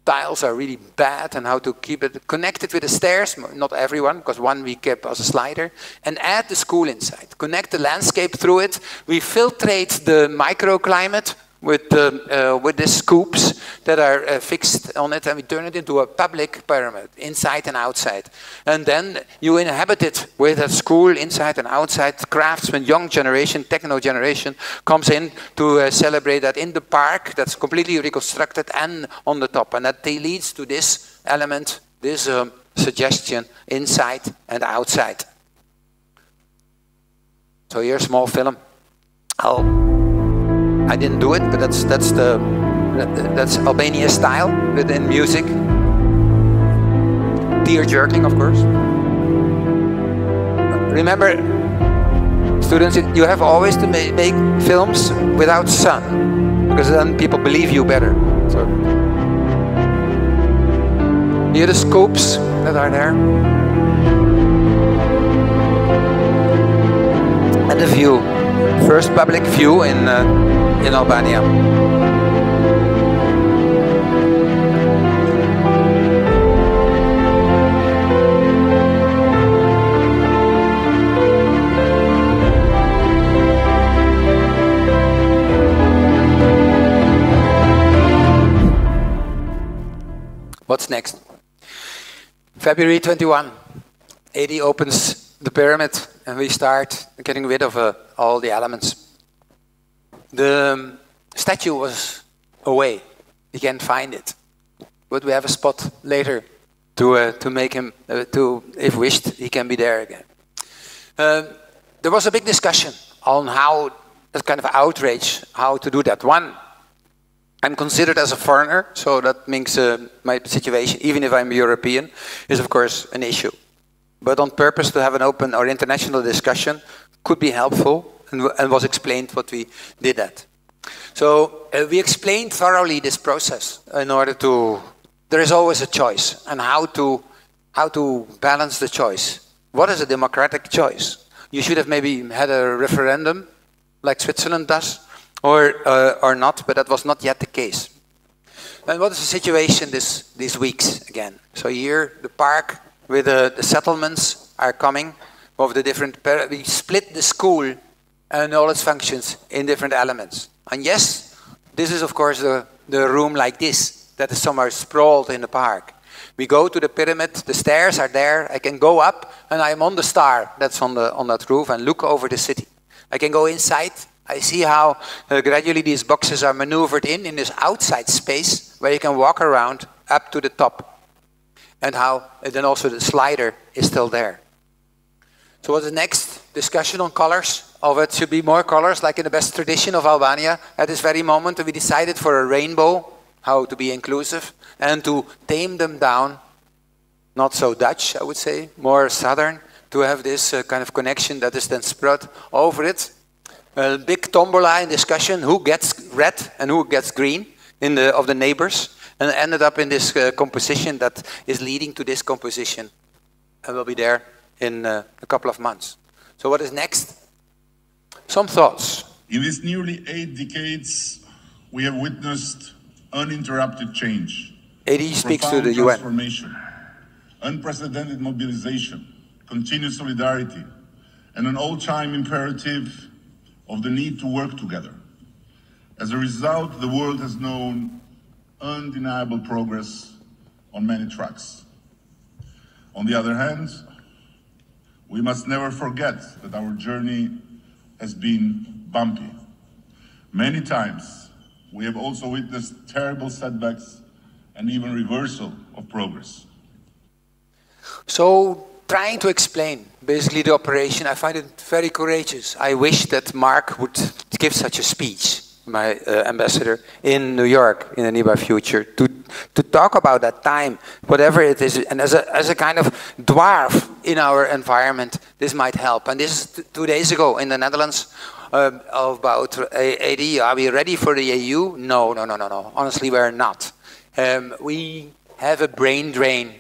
Speaker 3: Tiles are really bad, and how to keep it connected with the stairs. Not everyone, because one we kept as a slider. And add the school inside. Connect the landscape through it. We filtrate the microclimate with the scoops that are fixed on it, and we turn it into a public pyramid, inside and outside. And then you inhabit it with a school inside and outside. Craftsmen, young generation, techno generation comes in to celebrate that in the park that's completely reconstructed and on the top. And that leads to this element, this suggestion, inside and outside. So here's a small film. I didn't do it, but that's Albania style within music. Tear-jerking, of course. Remember, students, you have always to make films without sun, because then people believe you better. So, here are the scopes that are there. And the view. First public view in Albania. What's next? February 21, 80 opens the pyramid, and we start getting rid of all the elements. The statue was away. You can't find it. But we have a spot later to make him, if wished, he can be there again. There was a big discussion on how, that kind of outrage, how to do that. One, I'm considered as a foreigner, so that means my situation, even if I'm European, is of course an issue. But on purpose to have an open or international discussion could be helpful, and was explained what we did that. So we explained thoroughly this process in order to, there is always a choice, and how to balance the choice. What is a democratic choice? You should have maybe had a referendum, like Switzerland does, or not, but that was not yet the case. And what is the situation these weeks again? So here, the park with the settlements are coming of the different, we split the school and all its functions in different elements. And yes, this is of course the room like this, that is somewhere sprawled in the park. We go to the pyramid, the stairs are there, I can go up and I am on the star that's on that roof and look over the city. I can go inside, I see how gradually these boxes are maneuvered in this outside space where you can walk around up to the top. And how then also the slider is still there. So what's the next? Discussion on colors. Of it should be more colors, like in the best tradition of Albania. At this very moment, we decided for a rainbow, how to be inclusive, and to tame them down. Not so Dutch, I would say, more southern, to have this kind of connection that is then spread over it. A big tombola in discussion, who gets red and who gets green of the neighbors, and ended up in this composition that is leading to this composition. And we'll be there in a couple of months. So what is next? Some thoughts.
Speaker 4: In these nearly 8 decades, we have witnessed uninterrupted change.
Speaker 3: AD speaks to the UN.
Speaker 4: Transformation, unprecedented mobilization, continued solidarity, and an all-time imperative of the need to work together. As a result, the world has known undeniable progress on many tracks. On the other hand, we must never forget that our journey has been bumpy. Many times, we have also witnessed terrible setbacks and even reversal of progress.
Speaker 3: So, trying to explain basically the operation, I find it very courageous. I wish that Mark would give such a speech, my ambassador, in New York in the nearby future, to talk about that time, whatever it is, and as a kind of dwarf in our environment, this might help. And this is 2 days ago in the Netherlands, about AD. Are we ready for the EU? No. Honestly, we're not. We have a brain drain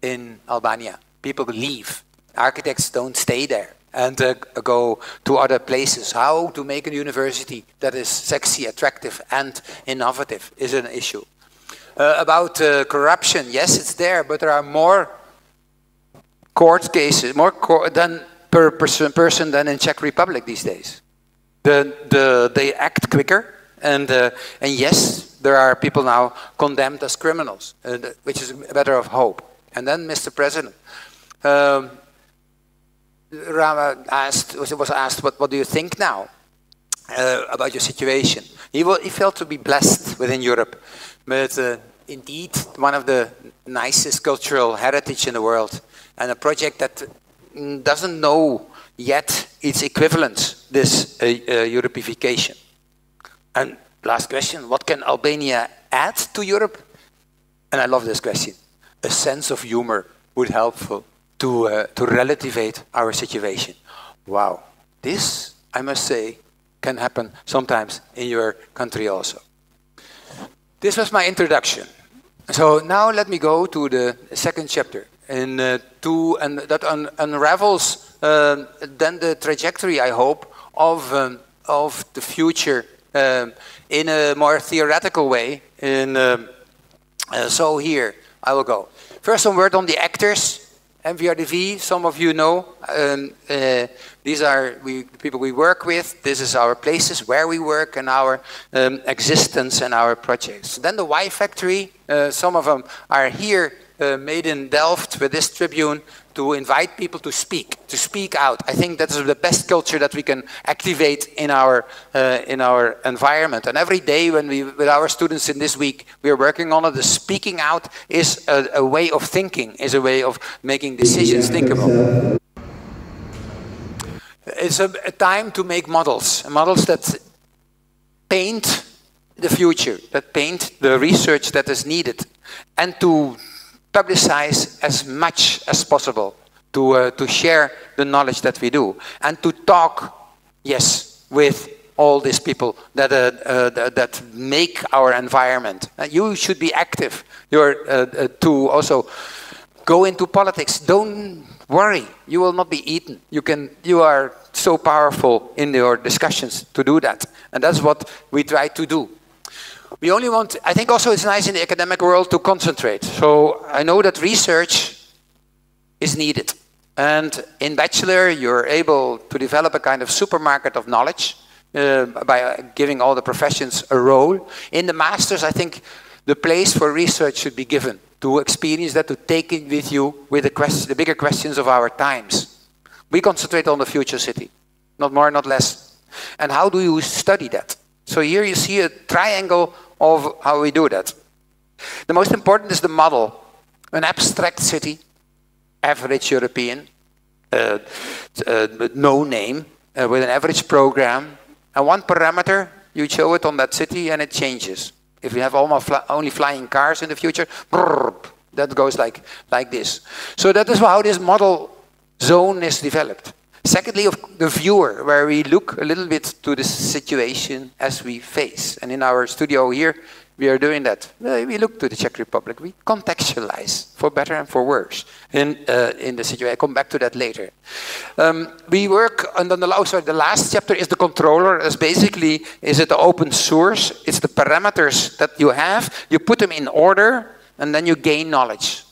Speaker 3: in Albania. People leave. Architects don't stay there and go to other places. How to make a university that is sexy, attractive, and innovative is an issue. About corruption, yes, it's there, but there are more court cases, than per person than in Czech Republic these days. They act quicker, and yes, there are people now condemned as criminals, which is a matter of hope. And then, Mr. President, Rama was asked, what do you think now about your situation? He felt to be blessed within Europe, but indeed one of the nicest cultural heritage in the world, and a project that doesn't know yet its equivalent, this Europification. And last question, what can Albania add to Europe? And I love this question. A sense of humor would be helpful to relativate our situation. Wow, this, I must say, can happen sometimes in your country also. This was my introduction. So now let me go to the second chapter, and that unravels then the trajectory, I hope, of the future in a more theoretical way. So here I will go. First, some word on the actors. MVRDV, some of you know. These are the people we work with. This is our places where we work and our existence and our projects. Then the Y Factory. Some of them are here, made in Delft with this tribune, to invite people to speak out. I think that's the best culture that we can activate in our environment. And every day when with our students in this week, we are working on it. The speaking out is a way of thinking, is a way of making decisions thinkable. It's a time to make models that paint the future, that paint the research that is needed, and to publicize as much as possible, to share the knowledge that we do, and to talk, yes, with all these people that make our environment. You should be active. To also go into politics. Don't worry, you will not be eaten. You are so powerful in your discussions to do that, and that's what we try to do. We only want, I think also it's nice in the academic world to concentrate. So I know that research is needed. And in bachelor, you're able to develop a kind of supermarket of knowledge by giving all the professions a role. In the masters, I think the place for research should be given to experience that, to take it with you with the bigger questions of our times. We concentrate on the future city, not more, not less. And how do you study that? So here you see a triangle of how we do that. The most important is the model. An abstract city, average European, no name, with an average program. And one parameter, you show it on that city and it changes. If you have only flying cars in the future, brrr, that goes like this. So that is how this model zone is developed. Secondly, of the viewer, where we look a little bit to the situation as we face. And in our studio here, we are doing that. We look to the Czech Republic. We contextualize, for better and for worse, in the situation. I'll come back to that later. We work, and then the last chapter is the controller. Is basically, is it the open source? It's the parameters that you have. You put them in order. and then you gain knowledge.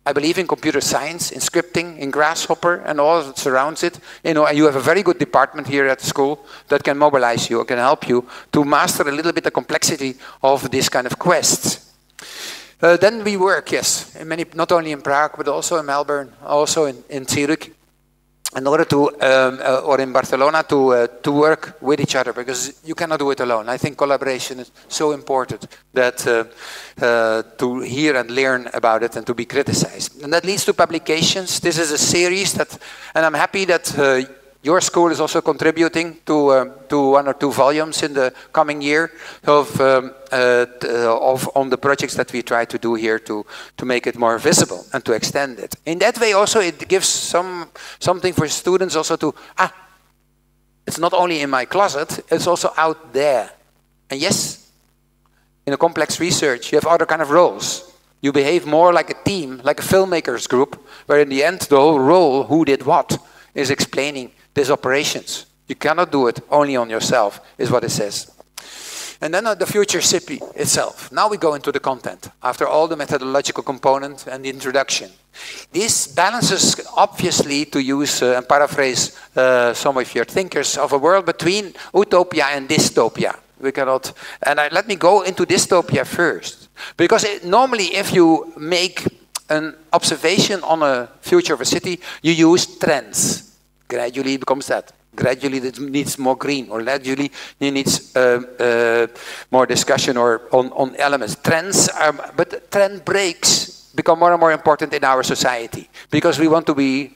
Speaker 3: I believe in computer science, in scripting, in Grasshopper, and all that surrounds it. You know, and you have a very good department here at the school that can mobilize you, can help you to master a little bit the complexity of this kind of quests. Then we work, yes, in many, not only in Prague, but also in Melbourne, also in Zurich, in order to, or in Barcelona, to work with each other, because you cannot do it alone. I think collaboration is so important that to hear and learn about it and to be criticized. And that leads to publications. This is a series that, and I'm happy that your school is also contributing to 1 or 2 volumes in the coming year on the projects that we try to do here to make it more visible and to extend it. In that way also it gives something for students also to, it's not only in my closet, it's also out there. And yes, in a complex research you have other kind of roles. You behave more like a team, like a filmmakers group, where in the end the whole role, who did what, is explaining these operations. You cannot do it only on yourself, is what it says. And then the future CIPI itself. Now we go into the content, after all the methodological component and the introduction. This balances, obviously, to use and paraphrase some of your thinkers, of a world between utopia and dystopia. We cannot, and let me go into dystopia first. Because normally if you make an observation on a future of a city, you use trends. Gradually it becomes that. Gradually it needs more green, or gradually it needs more discussion or on elements. Trends, but trend breaks become more and more important in our society because we want to be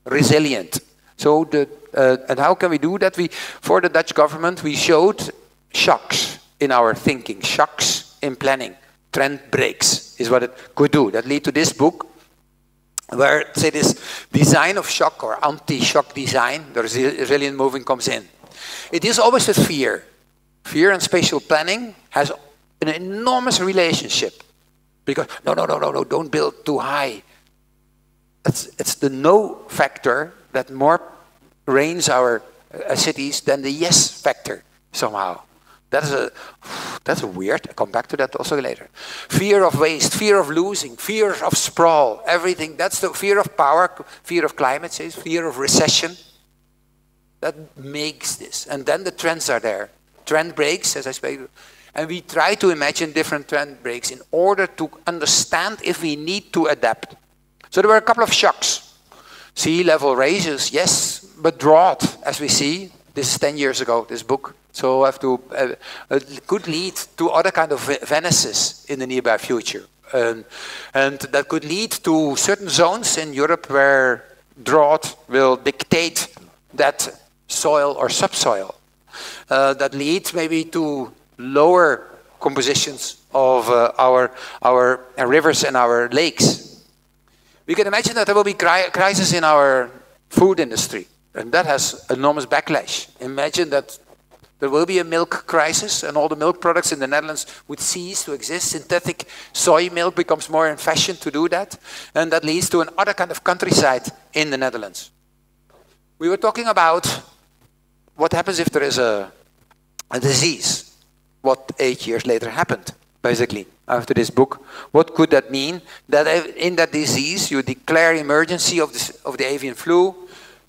Speaker 3: resilient. So, and how can we do that? For the Dutch government, we showed shocks in our thinking, shocks in planning. Trend breaks is what it could do. That lead to this book, where, say, this design of shock or anti-shock design, the resilient moving comes in. It is always with fear. Fear and spatial planning has an enormous relationship. Because, no, don't build too high. It's the no factor that more reigns our cities than the yes factor, somehow. That's weird. I'll come back to that also later. Fear of waste, fear of losing, fear of sprawl, everything. That's the fear of power, fear of climate change, fear of recession. That makes this. And then the trends are there. Trend breaks, as I spoke. And we try to imagine different trend breaks in order to understand if we need to adapt. So there were a couple of shocks. Sea level raises, yes, but drought, as we see. This is 10 years ago, this book. So it could lead to other kind of Venices in the nearby future. And that could lead to certain zones in Europe where drought will dictate that soil or subsoil. That leads maybe to lower compositions of our rivers and our lakes. We can imagine that there will be crisis in our food industry. And that has enormous backlash. Imagine that there will be a milk crisis and all the milk products in the Netherlands would cease to exist. Synthetic soy milk becomes more in fashion to do that. And that leads to another kind of countryside in the Netherlands. We were talking about what happens if there is a disease. What 8 years later happened, basically, after this book. What could that mean? That in that disease you declare emergency of the avian flu.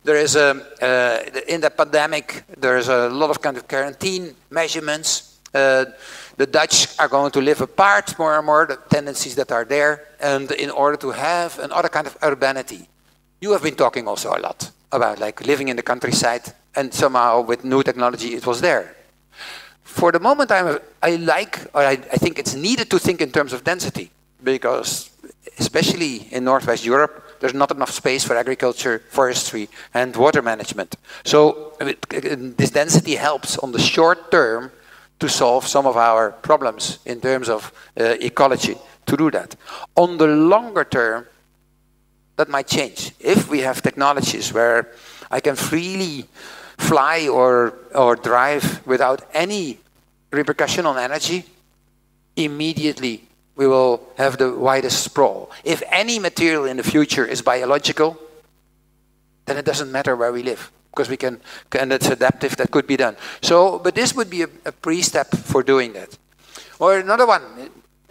Speaker 3: There is in the pandemic, there is a lot of kind of quarantine measurements. The Dutch are going to live apart more and more, the tendencies that are there, and in order to have another kind of urbanity. You have been talking also a lot about like living in the countryside, and somehow with new technology it was there. For the moment, I think it's needed to think in terms of density, because especially in Northwest Europe, there's not enough space for agriculture, forestry, and water management. So this density helps on the short term to solve some of our problems in terms of ecology, to do that. On the longer term, that might change. If we have technologies where I can freely fly or drive without any repercussion on energy, immediately we will have the widest sprawl. If any material in the future is biological, then it doesn't matter where we live, because we can, and it's adaptive, that could be done. So, but this would be a pre-step for doing that. Or another one,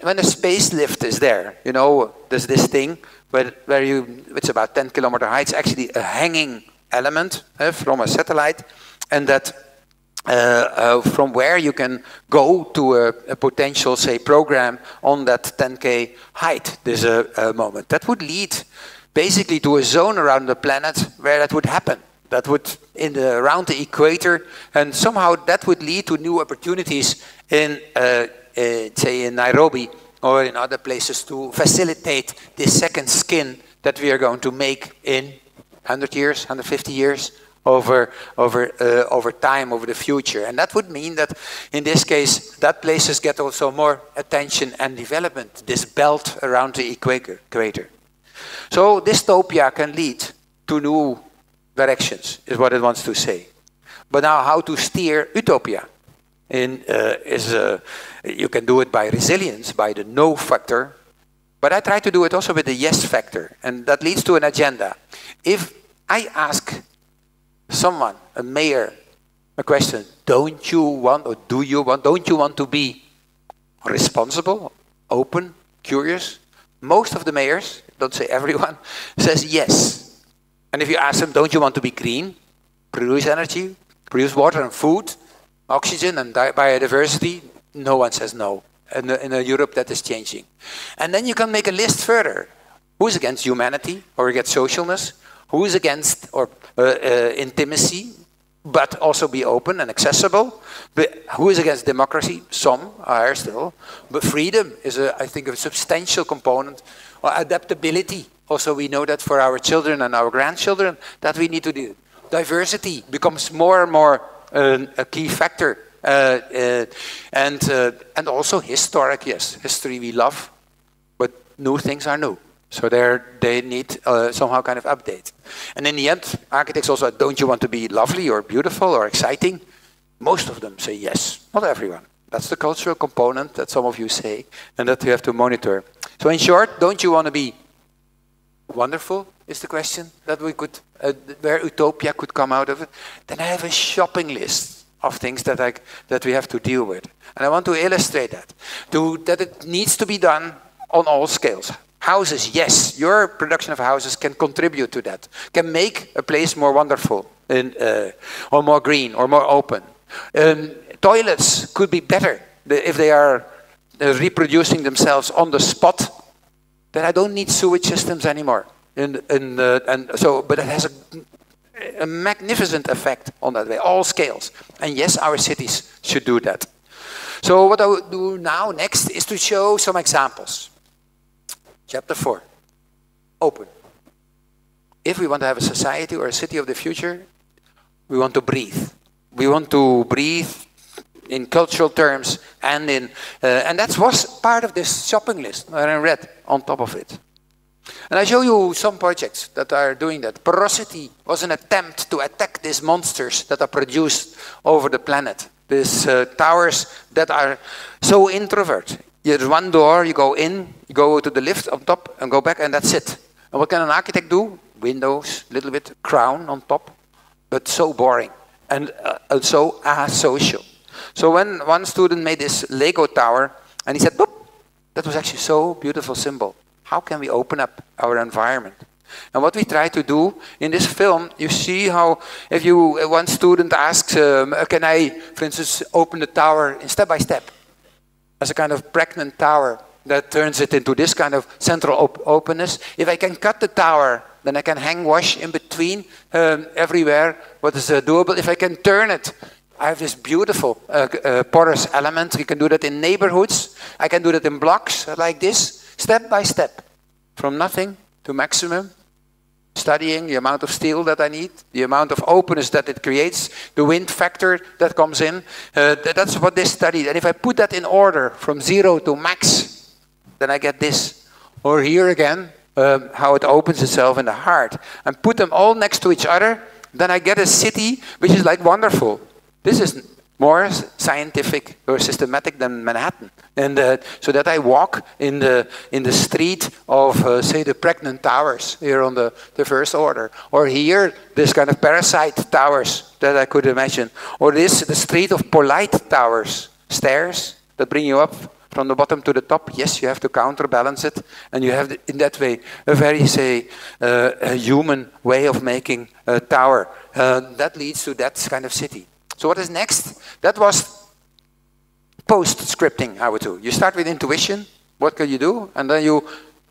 Speaker 3: when a space lift is there, you know, there's this thing where it's about 10 kilometer high. It's actually a hanging element from a satellite, and that from where you can go to a potential, say, program on that 10K height. There's a moment that would lead basically to a zone around the planet where that would happen. That would around the equator, and somehow that would lead to new opportunities in, say, in Nairobi or in other places to facilitate this second skin that we are going to make in 100 years, 150 years, over time, over the future. And that would mean that, in this case, that places get also more attention and development, this belt around the equator. So dystopia can lead to new directions, is what it wants to say. But now how to steer utopia? You can do it by resilience, by the no factor, but I try to do it also with the yes factor, and that leads to an agenda. If I ask someone, a mayor, a question, don't you want to be responsible, open, curious? Most of the mayors, don't say everyone, says yes. And if you ask them, don't you want to be green, produce energy, produce water and food, oxygen and biodiversity, no one says no. In a Europe that is changing. And then you can make a list further. Who's against humanity or against socialness? Who's against intimacy, but also be open and accessible? But who is against democracy? Some are still. But freedom is, I think, a substantial component. Or adaptability. Also, we know that for our children and our grandchildren, that we need to do. Diversity becomes more and more a key factor. And also historic, yes. History we love, but new things are new. So they need somehow kind of update. And in the end, architects also, don't you want to be lovely or beautiful or exciting? Most of them say yes, not everyone. That's the cultural component that some of you say, and that you have to monitor. So in short, don't you want to be wonderful, is the question that we could, where utopia could come out of it. Then I have a shopping list of things that we have to deal with. And I want to illustrate that. That it needs to be done on all scales. Houses, yes, your production of houses can contribute to that, can make a place more wonderful, or more green, or more open. Toilets could be better if they are reproducing themselves on the spot. Then I don't need sewage systems anymore. But it has a magnificent effect on that way, all scales. And yes, our cities should do that. So what I will do now next is to show some examples. Chapter 4, open. If we want to have a society or a city of the future, we want to breathe. We want to breathe in cultural terms, and that was part of this shopping list that I read on top of it. And I show you some projects that are doing that. Porosity was an attempt to attack these monsters that are produced over the planet. These towers that are so introvert. You have one door, you go in, you go to the lift on top and go back, and that's it. And what can an architect do? Windows, a little bit, crown on top, but so boring and so asocial. So when one student made this Lego tower, and he said, boop, that was actually so beautiful symbol. How can we open up our environment? And what we try to do in this film, you see how if one student asks, can I, for instance, open the tower in step by step? As a kind of pregnant tower that turns it into this kind of central openness. If I can cut the tower, then I can hang wash in between everywhere. What is doable? If I can turn it, I have this beautiful porous element. You can do that in neighborhoods. I can do that in blocks like this, step by step, from nothing to maximum. Studying the amount of steel that I need, the amount of openness that it creates, the wind factor that comes in. That's what they studied. And if I put that in order from 0 to max, then I get this. Or here again, how it opens itself in the heart. And put them all next to each other, then I get a city which is like wonderful. This is more scientific or systematic than Manhattan. And so that I walk in the street of, say, the pregnant towers here on the first order. Or here, this kind of parasite towers that I could imagine. Or the street of polite towers, stairs that bring you up from the bottom to the top, yes, you have to counterbalance it, and you have, in that way, a very, say, a human way of making a tower. That leads to that kind of city. So what is next? That was post-scripting, I would do. You start with intuition, what can you do? And then you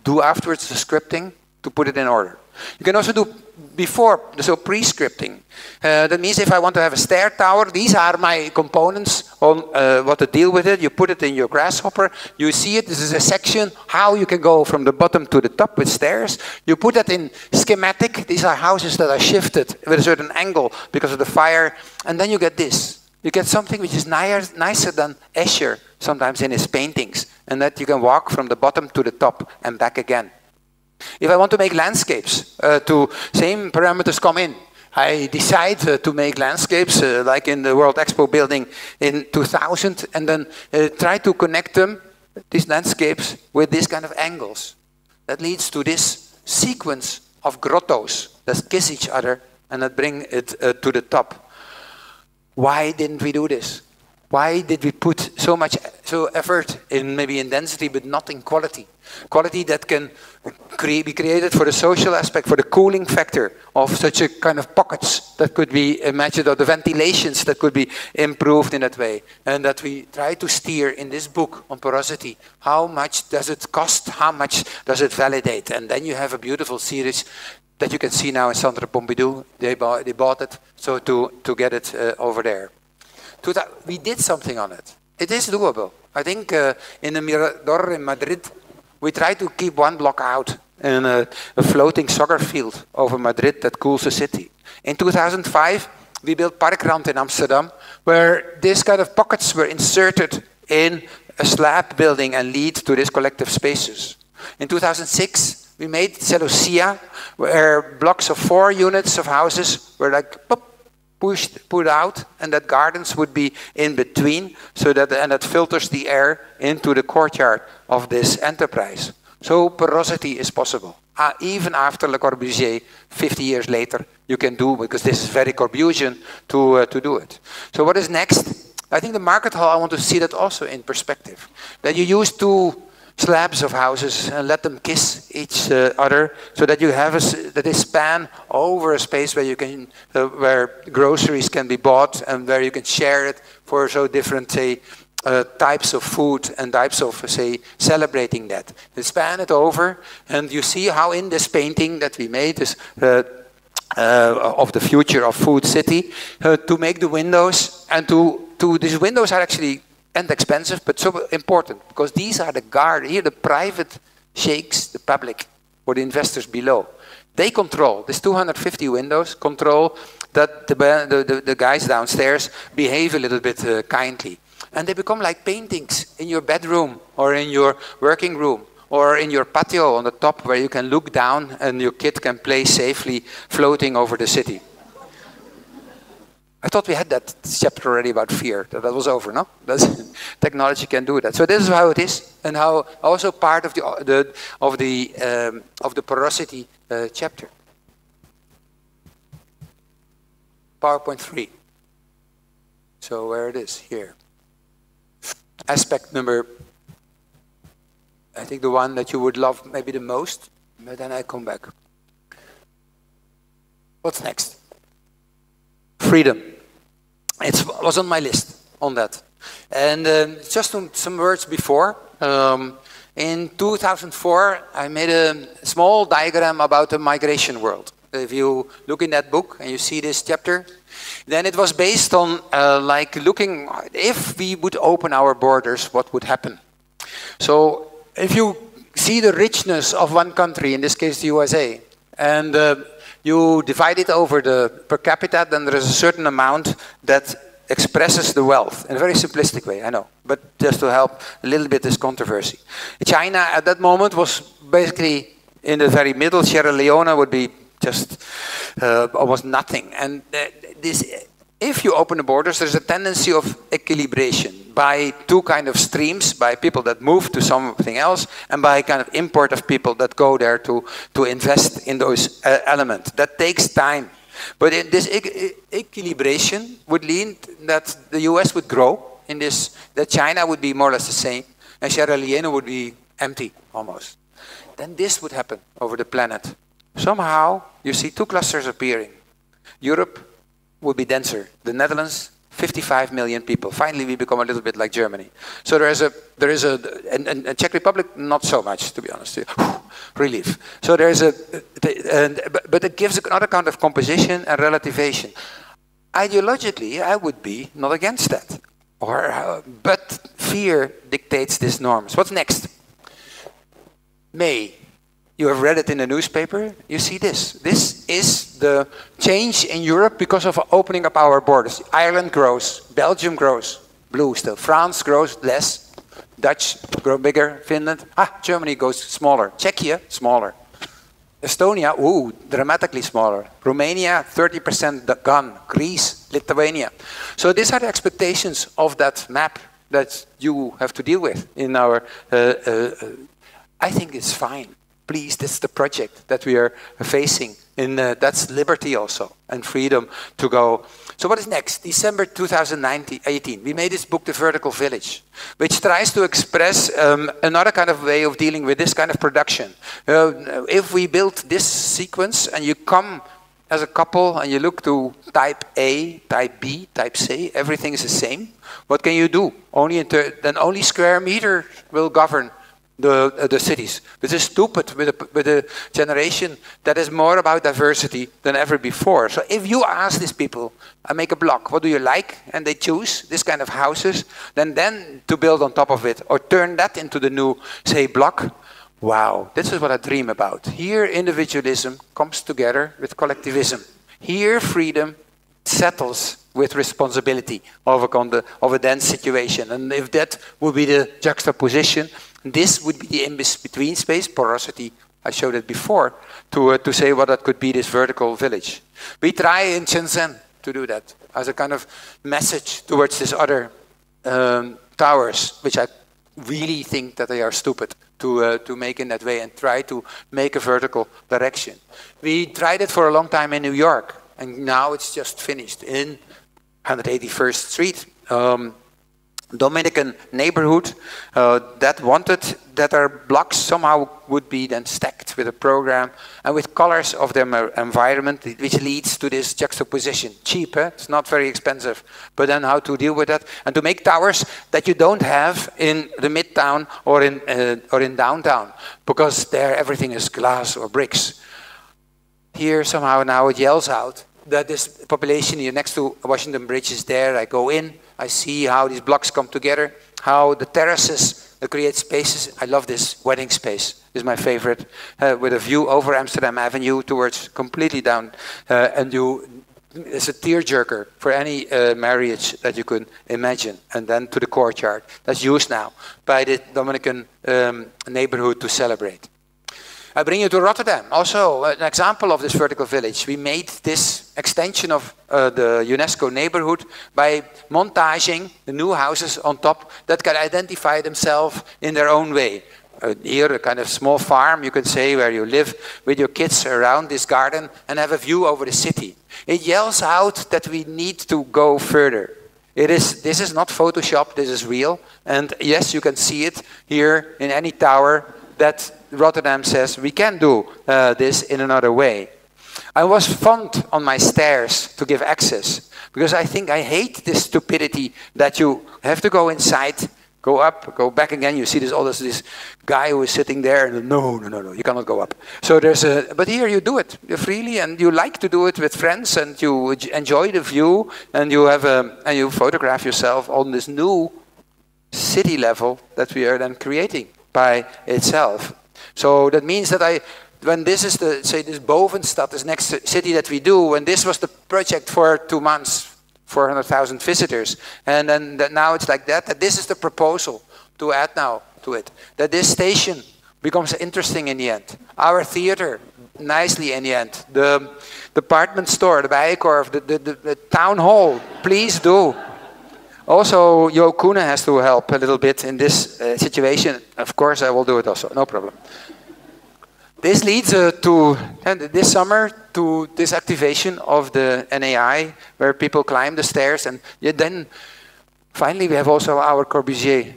Speaker 3: do afterwards the scripting to put it in order. You can also do before, so pre-scripting. That means if I want to have a stair tower, these are my components on what to deal with it. You put it in your grasshopper, you see it, this is a section, how you can go from the bottom to the top with stairs. You put that in schematic, these are houses that are shifted with a certain angle because of the fire, and then you get this. You get something which is nicer than Escher sometimes in his paintings, and that you can walk from the bottom to the top and back again. If I want to make landscapes, same parameters come in. I decide to make landscapes like in the World Expo building in 2000, and then try to connect them, these landscapes, with these kind of angles. That leads to this sequence of grottos that kiss each other and that bring it to the top. Why didn't we do this? Why did we put so much effort in maybe in density but not in quality? Quality that can be created for the social aspect, for the cooling factor of such a kind of pockets that could be imagined, or the ventilations that could be improved in that way. And that we try to steer in this book on porosity. How much does it cost? How much does it validate? And then you have a beautiful series that you can see now in Centre Pompidou. They bought it so to get it over there. We did something on it. It is doable. I think in the Mirador in Madrid, we try to keep one block out in a floating soccer field over Madrid that cools the city. In 2005, we built Parkrand in Amsterdam, where these kind of pockets were inserted in a slab building and lead to these collective spaces. In 2006, we made Celosia, where blocks of 4 units of houses were like pop, put out, and that gardens would be in between, so that and that filters the air into the courtyard of this enterprise. So porosity is possible. Even after Le Corbusier, 50 years later, you can do, because this is very Corbusian, to do it. So what is next? I think the market hall, I want to see that also in perspective. That you use 2 slabs of houses and let them kiss each other, so that you have that they span over a space where you can, where groceries can be bought and where you can share it for so different, say, types of food and types of, say, celebrating that. You span it over, and you see how in this painting that we made is of the future of Food City, to make the windows, and these windows are actually and expensive, but so important, because these are the here the private sheikhs, the public, or the investors below. They control, these 250 windows, control that the guys downstairs behave a little bit kindly. And they become like paintings in your bedroom, or in your working room, or in your patio on the top, where you can look down and your kid can play safely floating over the city. I thought we had that chapter already about fear. That was over, no? Technology can do that. So this is how it is, and how also part of the porosity chapter. PowerPoint 3. So where it is here. Aspect number, I think the one that you would love maybe the most, but then I come back. What's next? Freedom. It was on my list on that. And just some words before. In 2004, I made a small diagram about the migration world. If you look in that book and you see this chapter, then it was based on like looking, if we would open our borders, what would happen? So if you see the richness of one country, in this case the USA, and you divide it over the per capita, then there is a certain amount that expresses the wealth in a very simplistic way, I know, but just to help a little bit this controversy. China at that moment was basically in the very middle. Sierra Leone would be just almost nothing. And if you open the borders, there's a tendency of equilibration by 2 kind of streams, by people that move to something else, and by kind of import of people that go there to invest in those elements. That takes time. But in this equilibration would lead that the US would grow in this, that China would be more or less the same, and Sierra Leone would be empty, almost. Then this would happen over the planet. Somehow, you see two clusters appearing. Europe would be denser. The Netherlands, 55 million people. Finally, we become a little bit like Germany. So and Czech Republic, not so much, to be honest. Relief. So but it gives another kind of composition and relativation. Ideologically, I would be not against that. But fear dictates these norms. What's next? May. You have read it in the newspaper. You see this. This is the change in Europe because of opening up our borders. Ireland grows. Belgium grows. Blue still. France grows less. Dutch grow bigger. Finland. Germany goes smaller. Czechia, smaller. Estonia, dramatically smaller. Romania, 30% gone. Greece, Lithuania. So these are the expectations of that map that you have to deal with in our... I think it's fine. Please, this is the project that we are facing. That's liberty also, and freedom to go. So what is next? December 2018, we made this book, The Vertical Village, which tries to express another kind of way of dealing with this kind of production. If we build this sequence, and you come as a couple, and you look to type A, type B, type C, everything is the same. What can you do? Then only square meter will govern the cities. This is stupid with a generation that is more about diversity than ever before. So if you ask these people, I make a block, what do you like? And they choose this kind of houses, then to build on top of it, or turn that into the new, say, block. Wow, this is what I dream about. Here individualism comes together with collectivism. Here freedom settles with responsibility of a dense situation. And if that would be the juxtaposition, this would be the in-between space, porosity, I showed it before, to say what that could be, this vertical village. We try in Shenzhen to do that as a kind of message towards these other towers, which I really think that they are stupid to make in that way and try to make a vertical direction. We tried it for a long time in New York, and now it's just finished in 181st Street. Dominican neighborhood that wanted that our blocks somehow would be then stacked with a program and with colors of their environment, which leads to this juxtaposition. Cheap, it's not very expensive, but then how to deal with that and to make towers that you don't have in the midtown or in downtown, because there everything is glass or bricks. Here somehow now it yells out that this population here next to Washington Bridge is there. I go in, I see how these blocks come together, how the terraces create spaces. I love this wedding space. This is my favorite, with a view over Amsterdam Avenue towards completely down. It's a tearjerker for any marriage that you could imagine. And then to the courtyard. That's used now by the Dominican neighborhood to celebrate. I bring you to Rotterdam, also an example of this vertical village. We made this extension of the UNESCO neighborhood by montaging the new houses on top that can identify themselves in their own way. Here, a kind of small farm, you could say, where you live with your kids around this garden and have a view over the city. It yells out that we need to go further. This is not Photoshop, this is real. And yes, you can see it here in any tower that Rotterdam says we can do this in another way. I was fond on my stairs to give access, because I think I hate this stupidity that you have to go inside, go up, go back again. You see this guy who is sitting there, and no, you cannot go up. So but here you do it freely, and you like to do it with friends, and you enjoy the view, and you photograph yourself on this new city level that we are then creating by itself. So that means that when this is this Bovenstad, this next city that we do, when this was the project for 2 months, 400,000 visitors, and then now it's like that this is the proposal to add now to it. That this station becomes interesting in the end. Our theater, nicely in the end. The department store, the Bijenkorf, the town hall, please do. Also, Jo Koenen has to help a little bit in this situation. Of course, I will do it also, no problem. This leads this summer to this activation of the NAI, where people climb the stairs, and then finally we have also our Corbusier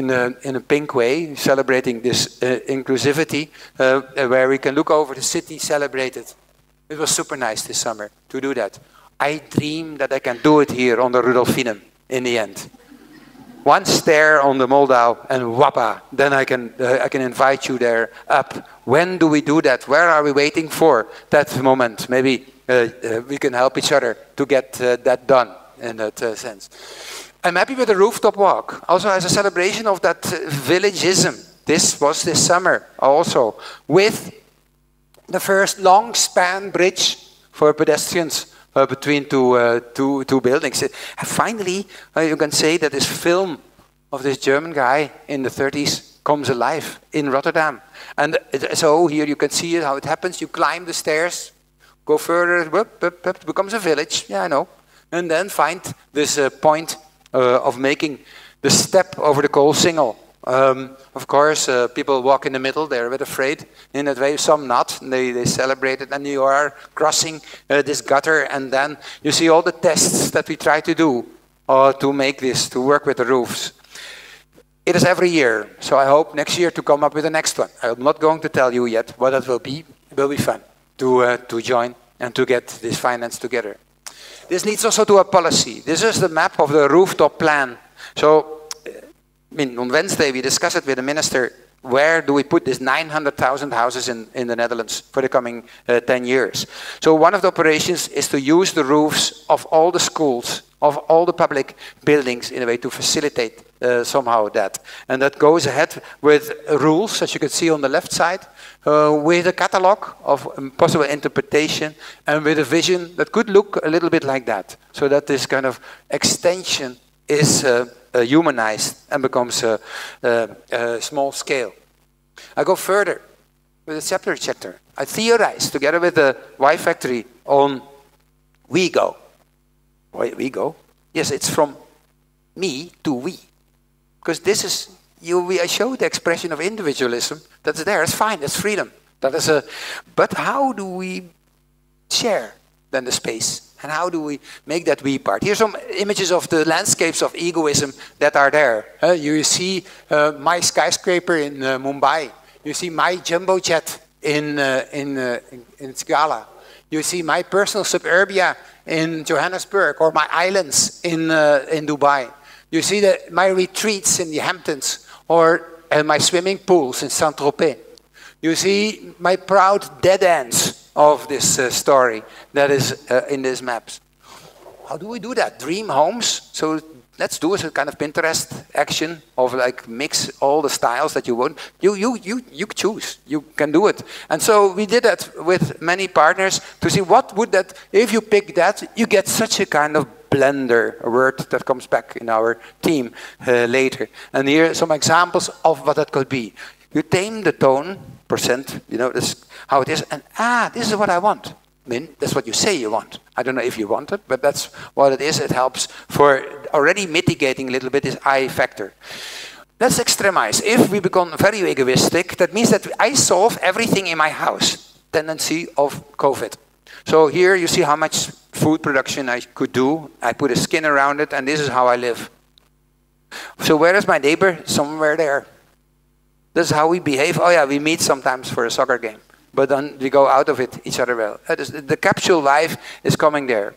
Speaker 3: in a pink way, celebrating this inclusivity, where we can look over the city, celebrate it. It was super nice this summer to do that. I dream that I can do it here on the Rudolfinum in the end. One stair on the Moldau and wappa, then I can invite you there up. When do we do that? Where are we waiting for that moment? Maybe we can help each other to get that done in that sense. I'm happy with the rooftop walk, also as a celebration of that villageism. This was this summer also, with the first long span bridge for pedestrians between two buildings. Finally, you can say that this film of this German guy in the 30s comes alive in Rotterdam. And so here you can see how it happens. You climb the stairs, go further, it becomes a village, yeah, I know. And then find this point of making the step over the Koolsingel. Of course, people walk in the middle, they're a bit afraid in that way, some not, they celebrate it, and you are crossing this gutter, and then you see all the tests that we try to do to make this, to work with the roofs. It is every year, so I hope next year to come up with the next one. I'm not going to tell you yet what it will be. It will be fun to join and to get this finance together. This leads also to a policy. This is the map of the rooftop plan. So, on Wednesday, we discussed it with the minister, where do we put this 900,000 houses in the Netherlands for the coming 10 years. So one of the operations is to use the roofs of all the schools, of all the public buildings in a way to facilitate somehow that. And that goes ahead with rules, as you can see on the left side, with a catalog of possible interpretation and with a vision that could look a little bit like that. So that this kind of extension is humanized and becomes a small scale. I go further with the chapter chapter. I theorize together with the Y Factory on we go. Why we go? Yes, it's from me to we. Because this is, I show the expression of individualism that's there. It's fine, it's freedom. That is but how do we share then the space? And how do we make that we part? Here's some images of the landscapes of egoism that are there. You see my skyscraper in Mumbai. You see my jumbo jet in Scala. You see my personal suburbia in Johannesburg, or my islands in Dubai. You see my retreats in the Hamptons, or my swimming pools in Saint-Tropez. You see my proud dead ends of this story that is in these maps. How do we do that? Dream homes. So let's do a kind of Pinterest action of like mix all the styles that you want. You choose. You can do it. And so we did that with many partners to see what would that, if you pick that, you get such a kind of blender, a word that comes back in our team later. And here are some examples of what that could be. You tame the tone, percent, this how it is, and this is what I want. I mean, that's what you say you want. I don't know if you want it, but that's what it is. It helps for already mitigating a little bit this I factor. Let's extremize. If we become very egoistic, that means that I solve everything in my house. Tendency of COVID. So here you see how much food production I could do. I put a skin around it, and this is how I live. So where is my neighbor? Somewhere there. This is how we behave. Oh yeah, we meet sometimes for a soccer game. But then we go out of it each other well. The capsule life is coming there.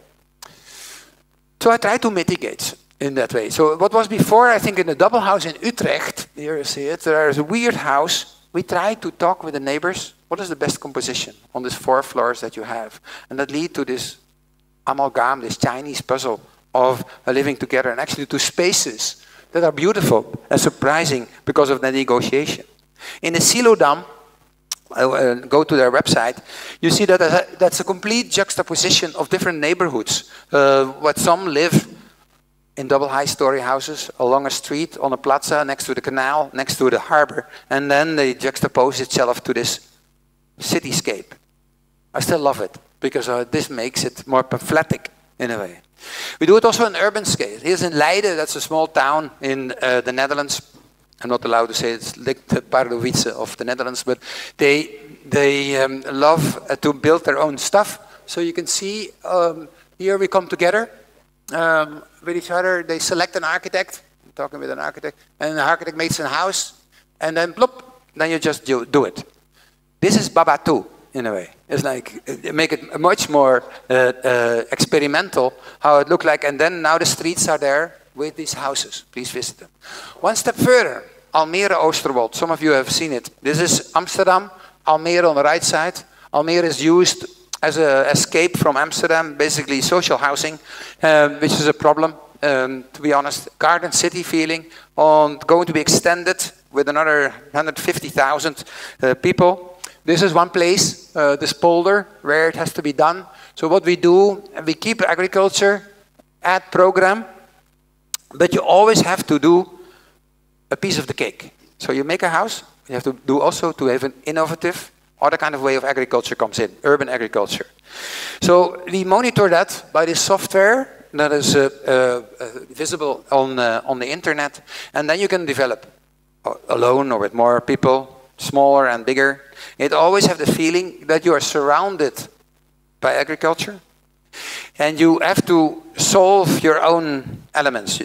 Speaker 3: So I try to mitigate in that way. So what was before, I think in the double house in Utrecht, here you see it, there is a weird house. We try to talk with the neighbors. What is the best composition on these 4 floors that you have? And that lead to this amalgam, this Chinese puzzle of living together, and actually to spaces that are beautiful and surprising because of the negotiation. In the Silodam, go to their website, you see that that's a complete juxtaposition of different neighborhoods. What some live in double high-story houses along a street, on a plaza, next to the canal, next to the harbor, and then they juxtapose itself to this cityscape. I still love it, because this makes it more pamphlematic in a way. We do it also in urban scale. Here's in Leiden, that's a small town in the Netherlands. I'm not allowed to say it's like the Pardubice of the Netherlands, but they love to build their own stuff. So you can see here we come together with each other. They select an architect. talking with an architect, and the architect makes a house, and then bloop, then you just do it. This is Baba 2, in a way. It's like, make it much more experimental, how it looked like, and then now the streets are there with these houses. Please visit them. One step further, Almere Oosterwold. Some of you have seen it. This is Amsterdam, Almere on the right side. Almere is used as an escape from Amsterdam, basically social housing, which is a problem, to be honest. Garden city feeling, going to be extended with another 150,000 people. This is one place, this polder, where it has to be done. So what we do, we keep agriculture at program, but you always have to do a piece of the cake. So you make a house, you have to do also to have an innovative, other kind of way of agriculture comes in, urban agriculture. So we monitor that by this software that is visible on the internet, and then you can develop alone or with more people, smaller and bigger. It always have the feeling that you are surrounded by agriculture, and you have to solve your own elements.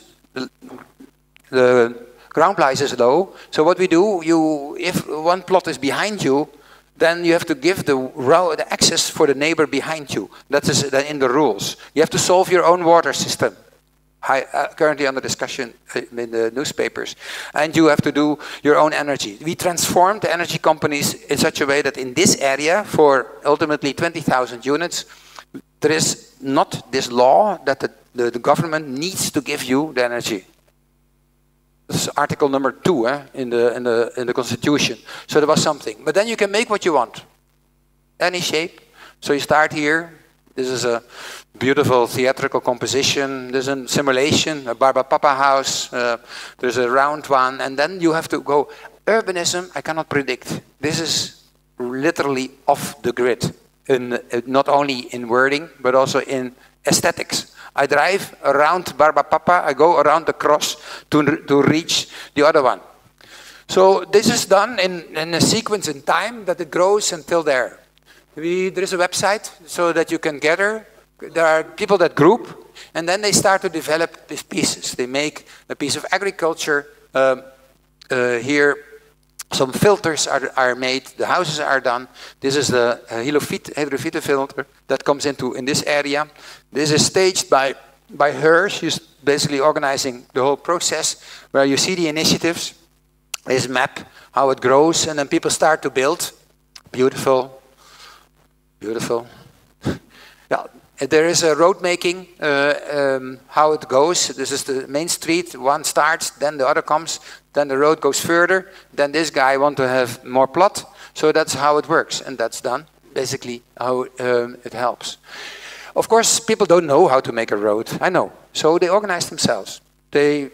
Speaker 3: The ground price is low, so what we do, if one plot is behind you, then you have to give the access for the neighbor behind you. That is in the rules. You have to solve your own water system. Currently under discussion in the newspapers. And you have to do your own energy. We transformed the energy companies in such a way that in this area, for ultimately 20,000 units, there is not this law that the government needs to give you the energy. This is article number 2 in the Constitution. So there was something. But then you can make what you want. Any shape. So you start here. This is a beautiful theatrical composition. There's a simulation, a Barbapapa house. There's a round one. And then you have to go. Urbanism, I cannot predict. This is literally off the grid. Not only in wording, but also in aesthetics. I drive around Barbapapa, I go around the cross to reach the other one. So this is done in a sequence in time that it grows until there. There is a website so that you can gather. There are people that group, and then they start to develop these pieces. They make a piece of agriculture. Here, some filters are made. The houses are done. This is the hydrophyte filter that comes in this area. This is staged by her. She's basically organizing the whole process, where you see the initiatives. This map, how it grows, and then people start to build. Beautiful. Beautiful. Yeah, there is a road making, how it goes. This is the main street. One starts, then the other comes, then the road goes further. Then this guy wants to have more plot. So that's how it works, and that's done. Basically, how it helps. Of course, people don't know how to make a road. I know. So they organize themselves. They.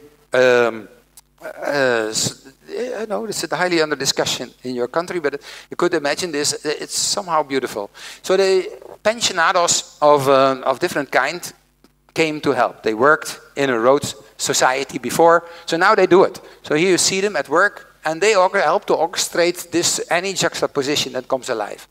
Speaker 3: I know this is highly under discussion in your country, but you could imagine this. It's somehow beautiful. So the pensionados of different kind came to help. They worked in a road society before, so now they do it. So here you see them at work, and they help to orchestrate any juxtaposition that comes alive.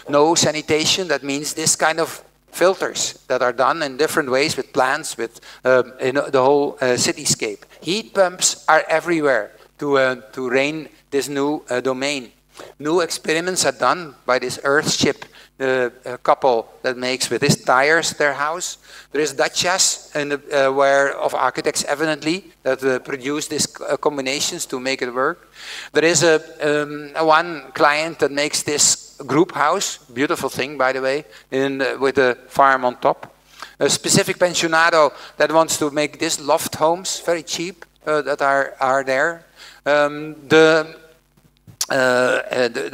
Speaker 3: No sanitation, that means this kind of filters that are done in different ways with plants, with the whole cityscape. Heat pumps are everywhere to rain this new domain. New experiments are done by this Earthship couple that makes with these tires their house. There is Dacias where of architects evidently that produce these combinations to make it work. There is one client that makes this group house, beautiful thing by the way, with a farm on top. A specific pensionado that wants to make this loft homes, very cheap, that are there. The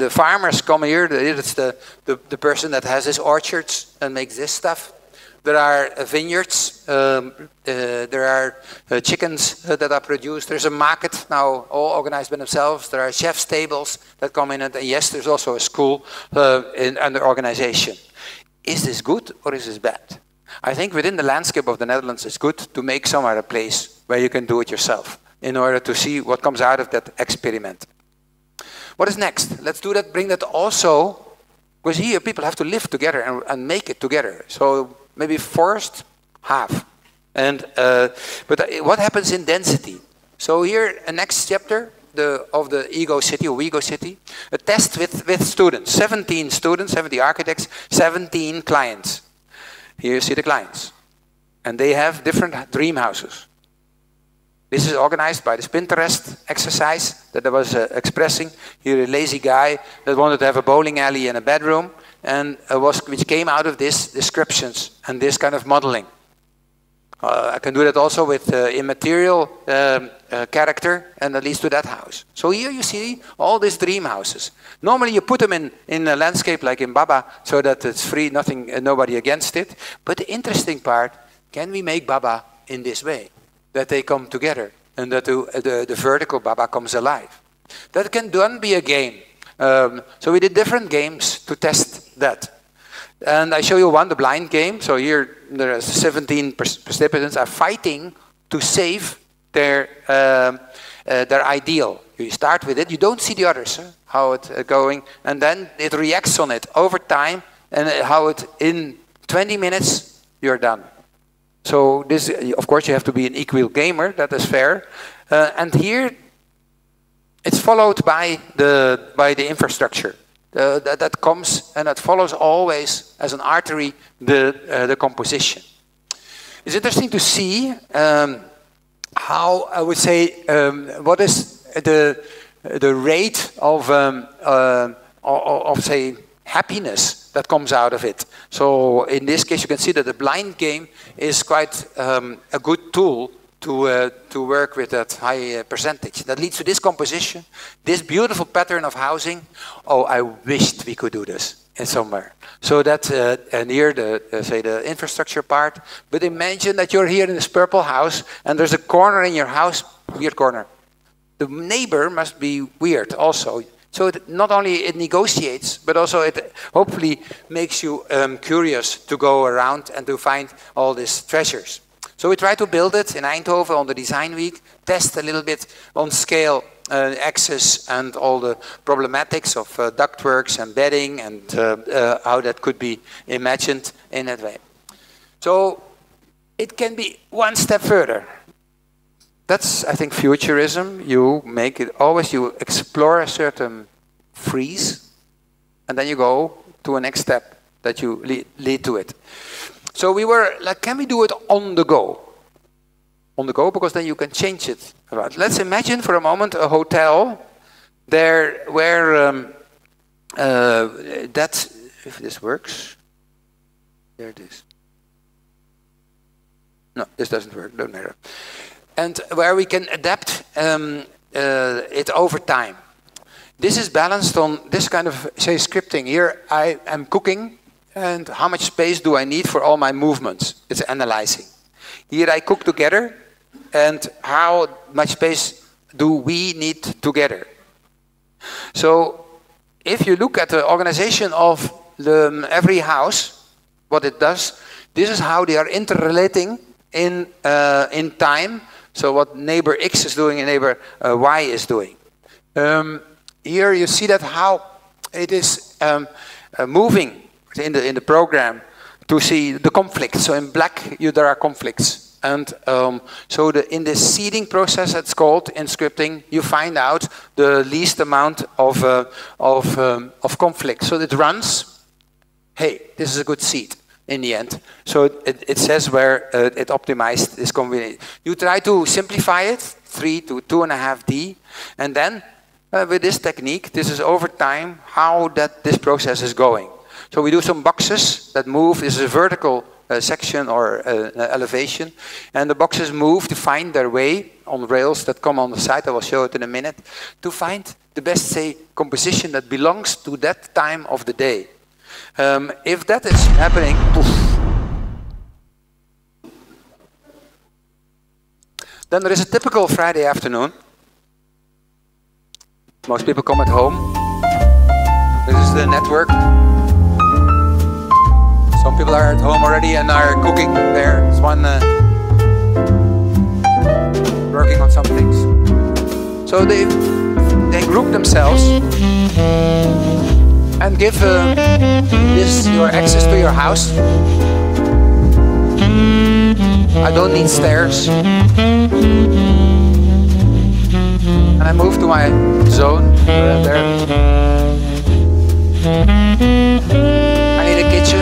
Speaker 3: farmers come here. It's the person that has his orchards and makes this stuff. There are vineyards. There are chickens that are produced. There's a market now, all organized by themselves. There are chef's tables that come in, and yes, there's also a school under organization. Is this good or is this bad? I think within the landscape of the Netherlands, it's good to make somewhere a place where you can do it yourself in order to see what comes out of that experiment. What is next? Let's do that, bring that also, because here people have to live together and make it together. So maybe forest, half. And, but what happens in density? So here, a next chapter of the ego city, or ego city, a test with students, 17 students, 70 architects, 17 clients. Here you see the clients. And they have different dream houses. This is organized by this Pinterest exercise that I was expressing. Here a lazy guy that wanted to have a bowling alley and a bedroom, and which came out of these descriptions and this kind of modeling. I can do that also with immaterial character, and that leads to that house. So here you see all these dream houses. Normally you put them in a landscape like in Baba, so that it's free, nobody against it. But the interesting part, can we make Baba in this way? That they come together, and that the vertical Baba comes alive. That can then be a game. So we did different games to test that. And I show you one, the blind game. So here there are 17 participants are fighting to save their ideal. You start with it, you don't see the others, how it's going, and then it reacts on it over time, and how it, in 20 minutes, you're done. So this, of course, you have to be an equal gamer, that is fair. And here, it's followed by the infrastructure. That comes and that follows always as an artery the composition. It's interesting to see how, I would say, what is the rate of say, happiness that comes out of it. So in this case, you can see that the blind game is quite a good tool to work with that high percentage. That leads to this composition, this beautiful pattern of housing. Oh, I wished we could do this in somewhere. So that near say the infrastructure part. But imagine that you're here in this purple house, and there's a corner in your house, weird corner. The neighbor must be weird also. So not only it negotiates, but also it hopefully makes you curious to go around and to find all these treasures. So we try to build it in Eindhoven on the design week, test a little bit on scale, access, and all the problematics of ductworks and bedding, and how that could be imagined in that way. So it can be one step further. That's, I think, futurism. You make it always, you explore a certain freeze, and then you go to a next step that you lead to it. So we were like, can we do it on the go? On the go, because then you can change it around. Let's imagine for a moment a hotel there where that, if this works, there it is. No, this doesn't work, don't matter. And where we can adapt it over time. This is balanced on this kind of, say, scripting. Here I am cooking, and how much space do I need for all my movements? It's analyzing. Here I cook together, and how much space do we need together? So if you look at the organization of every house, what it does, this is how they are interrelating in time. So what neighbor X is doing and neighbor Y is doing. Here you see that how it is moving in the program to see the conflict. So in black, there are conflicts. And so in the seeding process, it's called, in scripting, you find out the least amount of conflict. So it runs, hey, this is a good seed in the end. So it says where it optimized this combination. You try to simplify it, 3 to 2.5D, and then with this technique, this is over time how this process is going. So we do some boxes that move. This is a vertical section or elevation, and the boxes move to find their way on rails that come on the side. I will show it in a minute, to find the best, say, composition that belongs to that time of the day. If that is happening, poof, then there is a typical Friday afternoon. Most people come at home. This is the network. Some people are at home already and are cooking. There's one working on some things. So they group themselves and give this your access to your house. I don't need stairs. I move to my zone, there. I need a kitchen,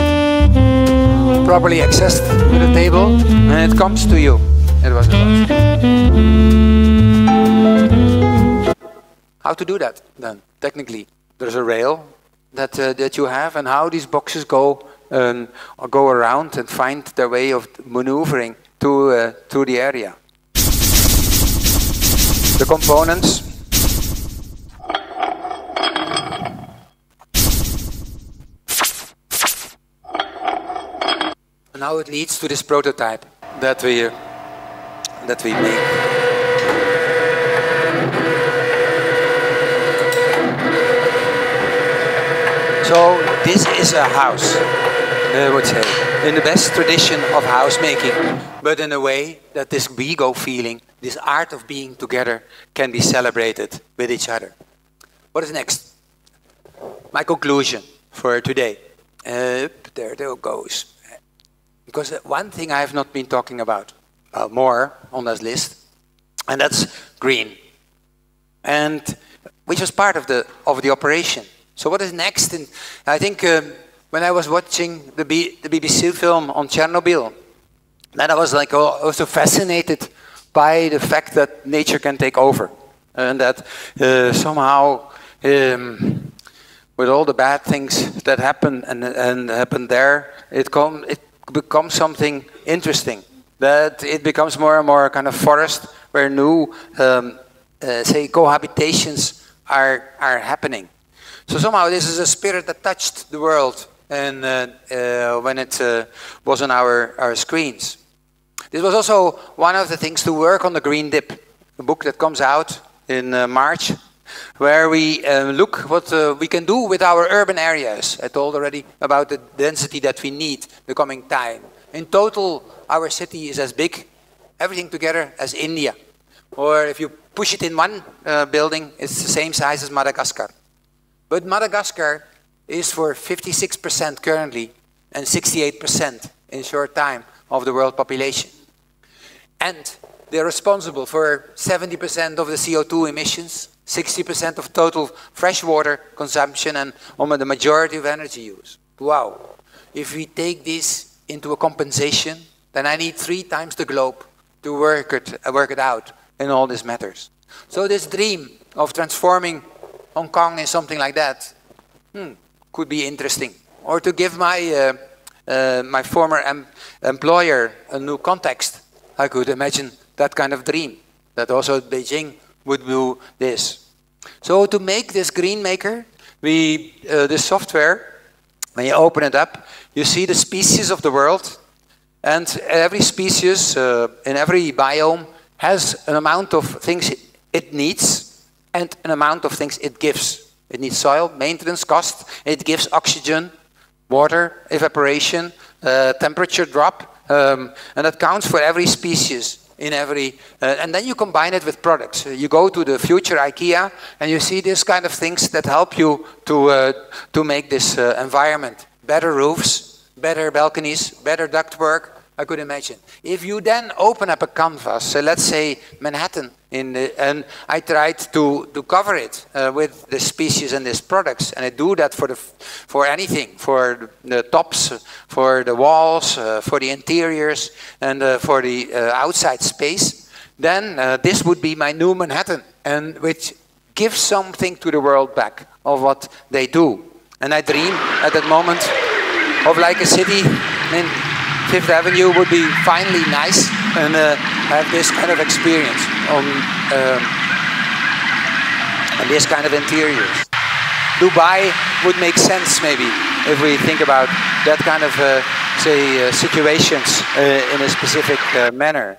Speaker 3: properly accessed with a table, and it comes to you. It was a lot. How to do that then, technically? There's a rail that you have, and how these boxes go around and find their way of maneuvering through the area. The components. And now it leads to this prototype that we make. So this is a house, I would say, in the best tradition of housemaking, but in a way that this we-go feeling, this art of being together, can be celebrated with each other. What is next? My conclusion for today. There it goes. Because one thing I have not been talking about more on this list, and that's green, and which was part of the operation. So what is next? And I think when I was watching the BBC film on Chernobyl, then I was like, also fascinated by the fact that nature can take over, and that somehow, with all the bad things that happen and happen there, it becomes something interesting. That it becomes more and more kind of forest where new, say, cohabitations are happening. So somehow this is a spirit that touched the world, and when it was on our screens. This was also one of the things to work on the Green Dip, a book that comes out in March, where we look what we can do with our urban areas. I told already about the density that we need the coming time. In total, our city is as big, everything together, as India. Or if you push it in one building, it's the same size as Madagascar. But Madagascar is for 56% currently and 68% in short time of the world population. And they're responsible for 70% of the CO2 emissions, 60% of total freshwater consumption, and almost the majority of energy use. Wow. If we take this into a compensation, then I need 3 times the globe to work it out in all these matters. So this dream of transforming Hong Kong in something like that could be interesting. Or to give my my former employer a new context, I could imagine that kind of dream, that also Beijing would do this. So to make this green maker, this software, when you open it up, you see the species of the world, and every species in every biome has an amount of things it needs and an amount of things it gives. It needs soil, maintenance cost, it gives oxygen, water, evaporation, temperature drop, and that counts for every species in every, and then you combine it with products. You go to the future IKEA and you see this kind of things that help you to make this environment. Better roofs, better balconies, better ductwork, I could imagine. If you then open up a canvas, let's say Manhattan, and I tried to cover it with the species and these products, and I do that for anything, for the tops, for the walls, for the interiors, and for the outside space, then this would be my new Manhattan, and which gives something to the world back of what they do. And I dream at that moment of like a city in Fifth Avenue would be finally nice and have this kind of experience on and this kind of interiors. Dubai would make sense maybe if we think about that kind of say situations in a specific manner.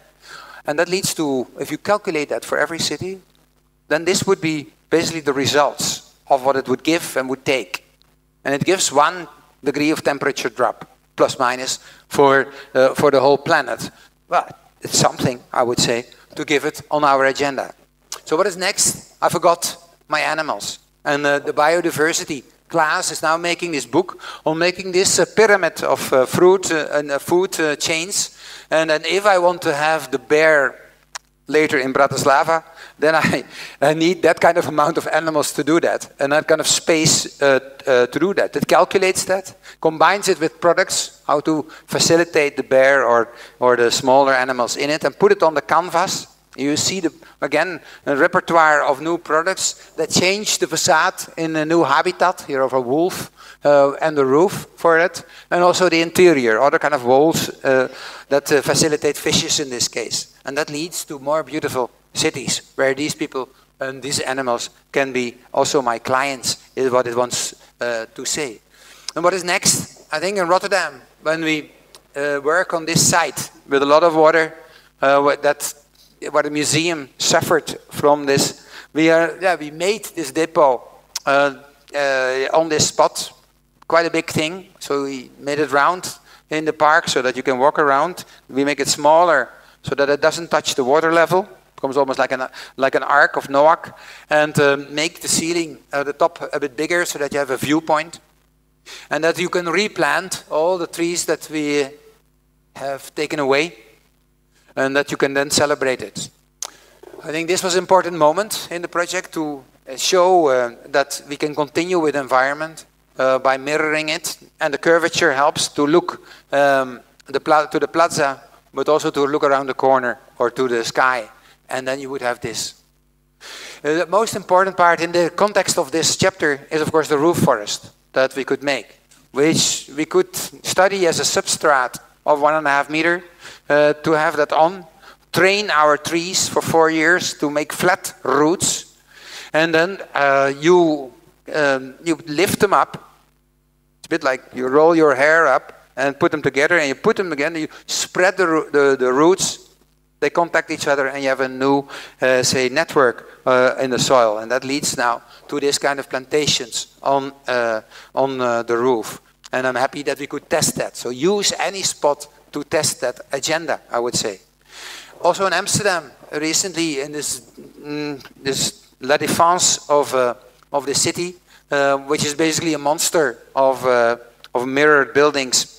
Speaker 3: And that leads to, if you calculate that for every city, then this would be basically the results of what it would give and would take. And it gives 1 degree of temperature drop, plus minus, for the whole planet. But it's something, I would say, to give it on our agenda. So what is next? I forgot my animals. And the biodiversity class is now making this book on making this pyramid of fruit and food chains. And if I want to have the bear later in Bratislava, then I need that kind of amount of animals to do that, and that kind of space to do that. It calculates that, combines it with products, how to facilitate the bear or the smaller animals in it, and put it on the canvas. You see, again, a repertoire of new products that change the facade in a new habitat, here of a wolf, and the roof for it, and also the interior, other kind of walls that facilitate fishes in this case. And that leads to more beautiful cities, where these people and these animals can be also my clients, is what it wants to say. And what is next? I think in Rotterdam, when we work on this site with a lot of water, where the museum suffered from this, we made this depot on this spot, quite a big thing. So we made it round in the park so that you can walk around. We make it smaller so that it doesn't touch the water level. It becomes almost like an ark of Noah, and make the ceiling, the top a bit bigger so that you have a viewpoint, and that you can replant all the trees that we have taken away, and that you can then celebrate it. I think this was an important moment in the project to show that we can continue with environment by mirroring it, and the curvature helps to look to the plaza, but also to look around the corner or to the sky, and then you would have this. The most important part in the context of this chapter is, of course, the roof forest that we could make, which we could study as a substrate of 1.5 meters, to have that on, train our trees for 4 years to make flat roots, and then you lift them up. It's a bit like you roll your hair up and put them together, and you put them again, and you spread the roots, they contact each other, and you have a new, say, network in the soil. And that leads now to this kind of plantations on the roof. And I'm happy that we could test that. So use any spot to test that agenda, I would say. Also in Amsterdam, recently, in this La Défense of the city, which is basically a monster of mirrored buildings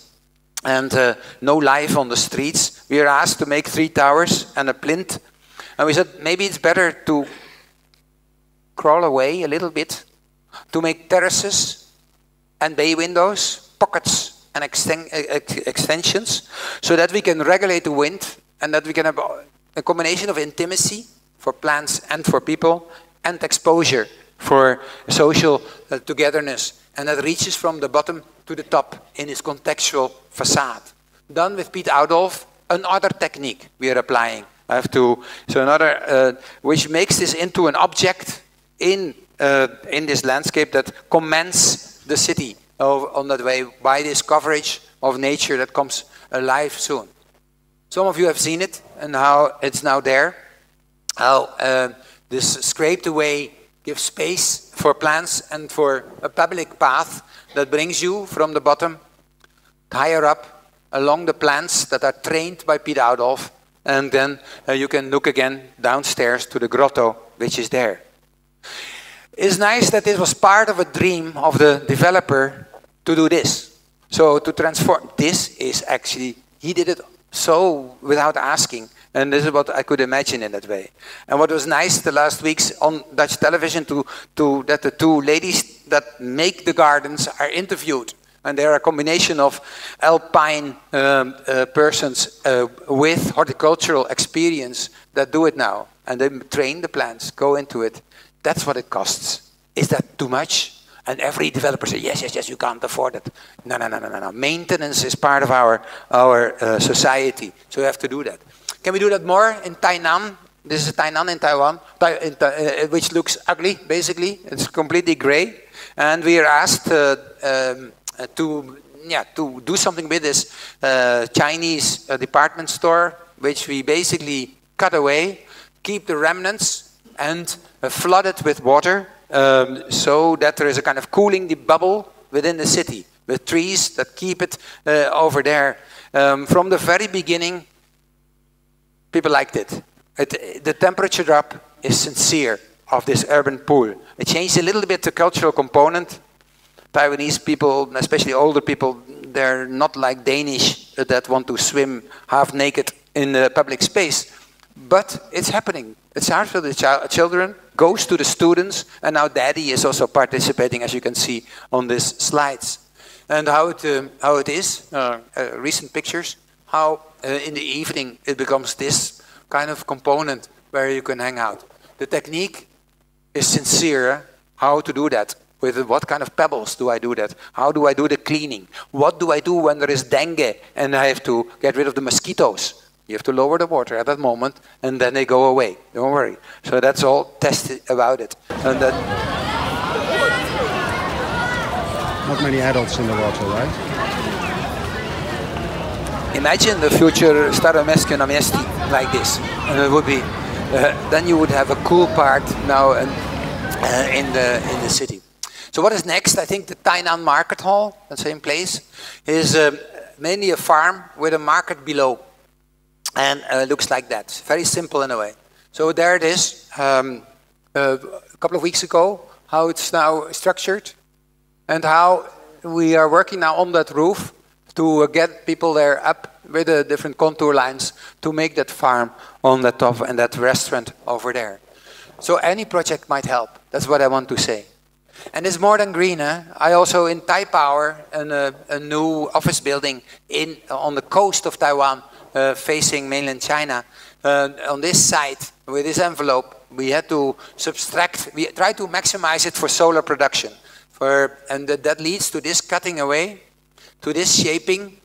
Speaker 3: and no life on the streets. We were asked to make 3 towers and a plinth. And we said, maybe it's better to crawl away a little bit, to make terraces and bay windows, pockets and extensions, so that we can regulate the wind, and that we can have a combination of intimacy for plants and for people, and exposure for social togetherness, and that reaches from the bottom to the top in its contextual facade. Done with Piet Oudolf, another technique we are applying. Which makes this into an object in this landscape that commends the city on that way by this coverage of nature that comes alive soon. Some of you have seen it and how it's now there. How this scraped away gives space for plants and for a public path that brings you from the bottom higher up along the plants that are trained by Piet Oudolf, and then you can look again downstairs to the grotto which is there. It's nice that this was part of a dream of the developer to do this. So to transform, this is actually, he did it so without asking. And this is what I could imagine in that way. And what was nice the last weeks on Dutch television that the 2 ladies that make the gardens are interviewed. And they're a combination of alpine persons with horticultural experience that do it now. And they train the plants, go into it. That's what it costs. Is that too much? And every developer says, yes, you can't afford it. No. Maintenance is part of our society. So you have to do that. Can we do that more in Tainan? This is Tainan in Taiwan, which looks ugly, basically. It's completely gray. And we are asked to do something with this Chinese department store, which we basically cut away, keep the remnants, and flood it with water, so that there is a kind of cooling bubble within the city, with trees that keep it over there. From the very beginning, people liked it. The temperature drop is sincere of this urban pool. It changed a little bit the cultural component. Taiwanese people, especially older people, they're not like Danish that want to swim half naked in the public space. But it's happening. It starts with the children, goes to the students, and now Daddy is also participating, as you can see on these slides. And how it is, recent pictures, how in the evening it becomes this kind of component where you can hang out. The technique is sincere, how to do that. With what kind of pebbles do I do that? How do I do the cleaning? What do I do when there is dengue and I have to get rid of the mosquitoes? You have to lower the water at that moment and then they go away. Don't worry. So that's all tested about it. And then
Speaker 5: not many adults in the water, right?
Speaker 3: Imagine the future staromescu na městí like this. And it would be, then you would have a cool part now in the city. So what is next? I think the Tainan Market Hall, the same place, is mainly a farm with a market below. And looks like that. Very simple in a way. So there it is. A couple of weeks ago, how it's now structured. And how we are working now on that roof to get people there up with the different contour lines to make that farm on the top and that restaurant over there. So any project might help. That's what I want to say. And it's more than green. I also in Taipower, a new office building on the coast of Taiwan, facing mainland China. On this side, with this envelope, we had to subtract. We try to maximize it for solar production. And that leads to this cutting away, to this shaping,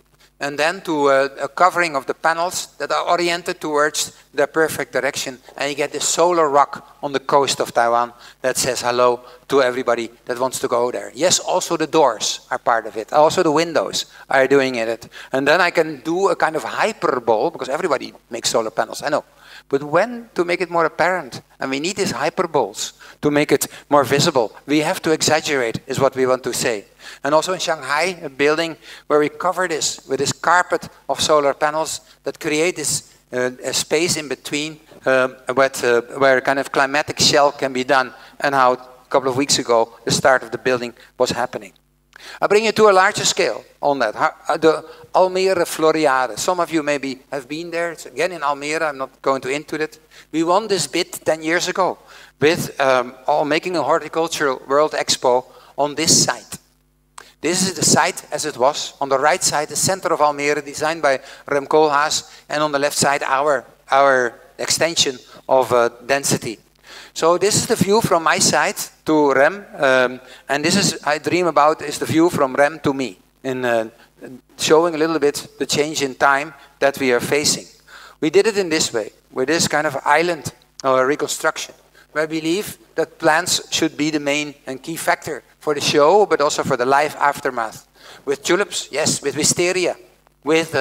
Speaker 3: and then to a covering of the panels that are oriented towards the perfect direction. And you get this solar rock on the coast of Taiwan that says hello to everybody that wants to go there. Yes, also the doors are part of it. Also the windows are doing it. And then I can do a kind of hyperbole, because everybody makes solar panels, I know. But when to make it more apparent? And we need these hyperboles to make it more visible. We have to exaggerate, is what we want to say. And also in Shanghai, a building where we cover this with this carpet of solar panels that create this a space in between where a kind of climatic shell can be done, and how a couple of weeks ago the start of the building was happening. I bring you to a larger scale on that. The Almere Floriade. Some of you maybe have been there. It's again in Almere. I'm not going into it. We won this bid 10 years ago with making a horticultural World Expo on this site. This is the site as it was. On the right side, the center of Almere, designed by Rem Koolhaas, and on the left side, our extension of density. So this is the view from my side to Rem, and this is, I dream about, is the view from Rem to me, in showing a little bit the change in time that we are facing. We did it in this way, with this kind of island reconstruction, where we believe that plants should be the main and key factor for the show, but also for the life aftermath. With tulips, yes, with wisteria, with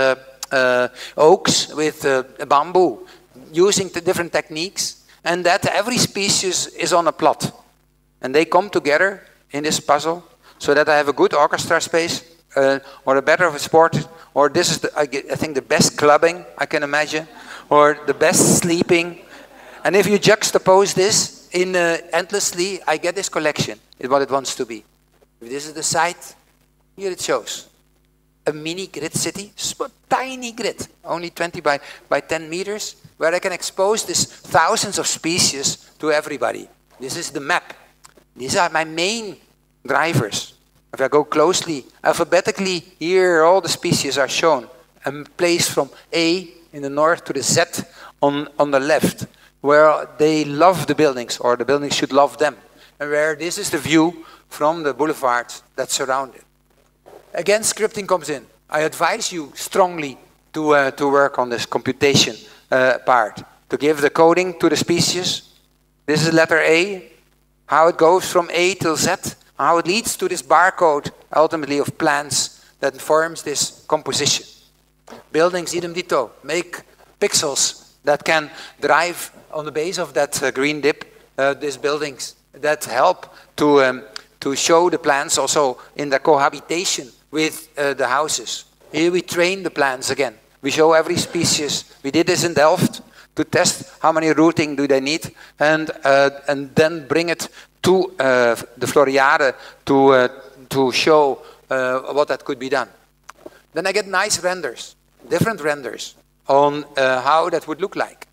Speaker 3: oaks, with bamboo, using the different techniques, and that every species is on a plot. And they come together in this puzzle, so that I have a good orchestra space, or a better sport, or this is, I think, the best clubbing I can imagine, or the best sleeping. And if you juxtapose this in endlessly, I get this collection. It's what it wants to be. If this is the site, here it shows. A mini grid city, tiny grid, only 20 by 10 meters, where I can expose these thousands of species to everybody. This is the map. These are my main drivers. If I go closely, alphabetically, here all the species are shown and placed from A in the north to the Z on the left, where they love the buildings, or the buildings should love them, and where this is the view from the boulevards that surround it. Again, scripting comes in. I advise you strongly to work on this computation part, to give the coding to the species. This is letter A, how it goes from A till Z, how it leads to this barcode, ultimately, of plants that forms this composition. Buildings, idem dito, make pixels that can drive on the base of that green dip, these buildings that help to show the plants also in the cohabitation with the houses. Here we train the plants again. We show every species. We did this in Delft to test how many rooting do they need, and then bring it to the Floriade to show what that could be done. Then I get nice renders, different renders on how that would look like.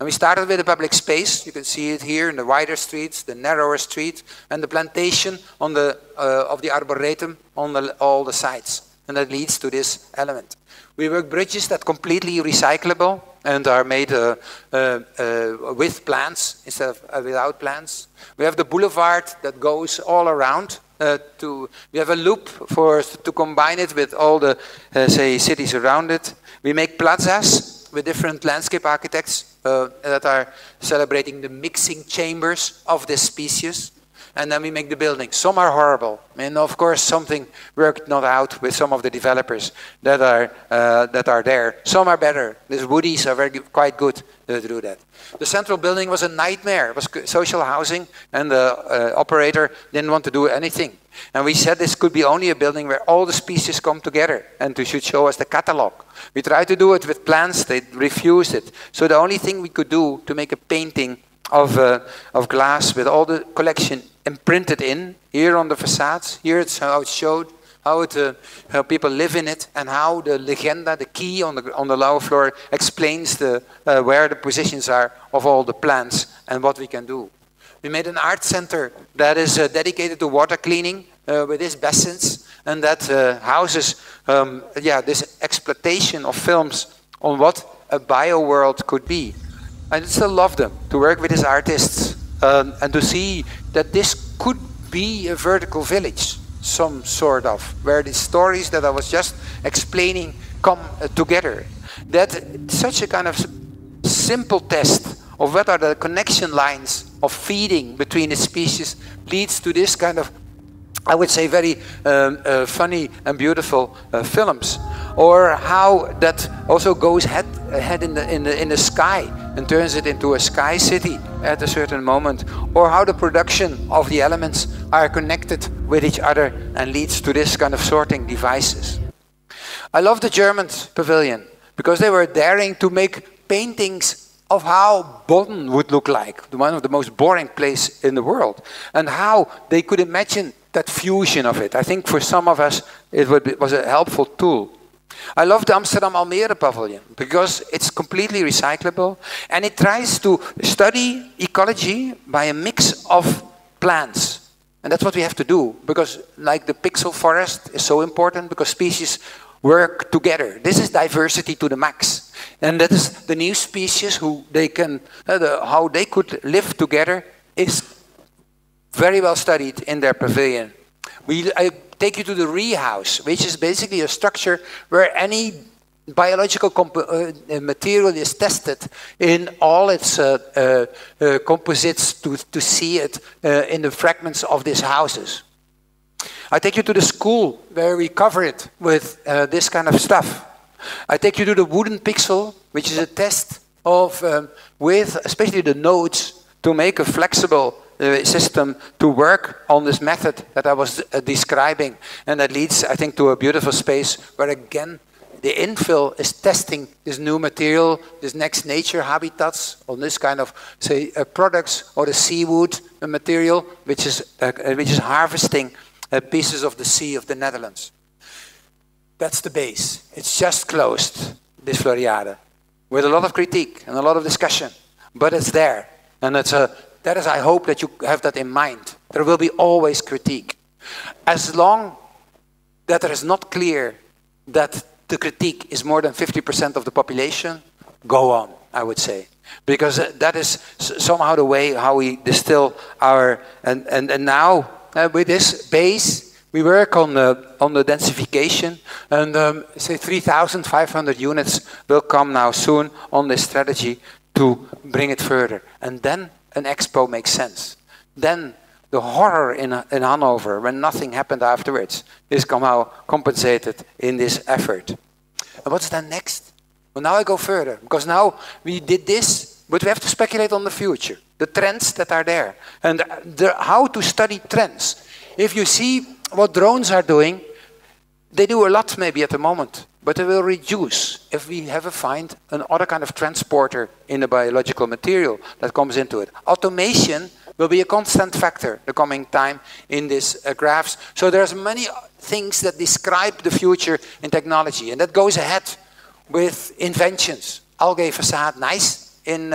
Speaker 3: And we started with the public space. You can see it here in the wider streets, the narrower streets, and the plantation on the, of the arboretum on all the sides. And that leads to this element. We work bridges that are completely recyclable and are made with plants instead of without plants. We have the boulevard that goes all around. We have a loop to combine it with all the, say, cities around it. We make plazas with different landscape architects that are celebrating the mixing chambers of this species. And then we make the buildings. Some are horrible. And of course something worked not out with some of the developers that are there. Some are better. These woodies are quite good to do that. The central building was a nightmare. It was social housing and the operator didn't want to do anything. And we said this could be only a building where all the species come together and they should show us the catalog. We tried to do it with plants. They refused it. So the only thing we could do to make a painting of glass with all the collection imprinted in here on the facades. Here it's how it showed how people live in it and how the legenda, the key on the lower floor, explains where the positions are of all the plants and what we can do. We made an art center that is dedicated to water cleaning with these basins and that houses this exploitation of films on what a bio world could be. I still love them, to work with these artists and to see that this could be a vertical village, some sort of, where the stories that I was just explaining come together. That such a kind of simple test of what are the connection lines of feeding between the species leads to this kind of, I would say, very funny and beautiful films. Or how that also goes ahead in the sky and turns it into a sky city at a certain moment. Or how the production of the elements are connected with each other and leads to this kind of sorting devices. I love the German pavilion because they were daring to make paintings of how Bonn would look like, one of the most boring places in the world, and how they could imagine that fusion of it. I think for some of us it was a helpful tool. I love the Amsterdam Almere pavilion because it's completely recyclable and it tries to study ecology by a mix of plants. And that's what we have to do because like the pixel forest is so important because species work together. This is diversity to the max. And that is the new species who they can, how they could live together is very well studied in their pavilion. I take you to the House, which is basically a structure where any biological material is tested in all its composites to see it in the fragments of these houses. I take you to the school where we cover it with this kind of stuff. I take you to the wooden pixel, which is a test of with especially the nodes to make a flexible system to work on this method that I was describing. And that leads, I think, to a beautiful space where, again, the infill is testing this new material, this next nature habitats on this kind of, say, products or the seawood material, which is harvesting pieces of the sea of the Netherlands. That's the base. It's just closed, this Floriade, with a lot of critique and a lot of discussion, but it's there. And it's that is, I hope that you have that in mind. There will be always critique. As long that it is not clear that the critique is more than 50% of the population, go on, I would say. Because that is somehow the way how we distill our, and now with this base, we work on the densification, and say 3,500 units will come now soon on this strategy to bring it further. And then an expo makes sense. Then the horror in Hanover, when nothing happened afterwards, is somehow compensated in this effort. And what's then next? Well, now I go further, because now we did this, but we have to speculate on the future, the trends that are there, and how to study trends. If you see what drones are doing, they do a lot maybe at the moment, but they will reduce if we find another kind of transporter in the biological material that comes into it. Automation will be a constant factor the coming time in these graphs. So there's many things that describe the future in technology, and that goes ahead with inventions. Algae facade, nice. in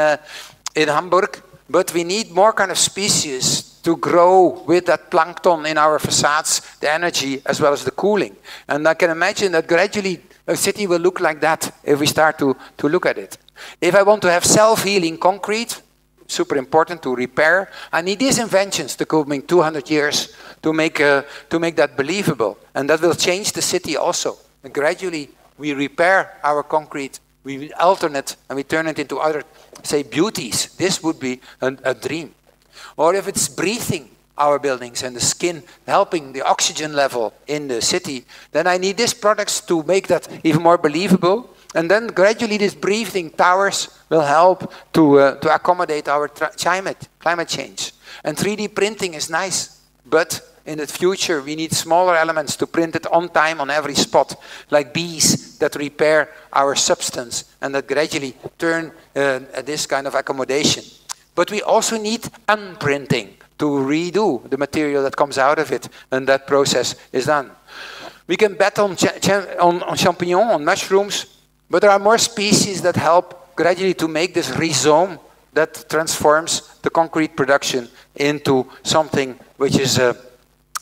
Speaker 3: Hamburg, but we need more kind of species to grow with that plankton in our facades, the energy as well as the cooling. And I can imagine that gradually a city will look like that if we start to look at it. If I want to have self-healing concrete, super important to repair, I need these inventions the coming 200 years to make that believable. And that will change the city also. And gradually we repair our concrete, we alternate and we turn it into other, say, beauties. This would be a dream. Or if it's breathing our buildings and the skin, helping the oxygen level in the city, then I need these products to make that even more believable. And then gradually these breathing towers will help to accommodate our climate change. And 3D printing is nice, but in the future we need smaller elements to print it on time on every spot, like bees that repair our substance and that gradually turn this kind of accommodation. But we also need unprinting to redo the material that comes out of it, and that process is done. We can bet on champignons, on mushrooms, but there are more species that help gradually to make this rhizome that transforms the concrete production into something which is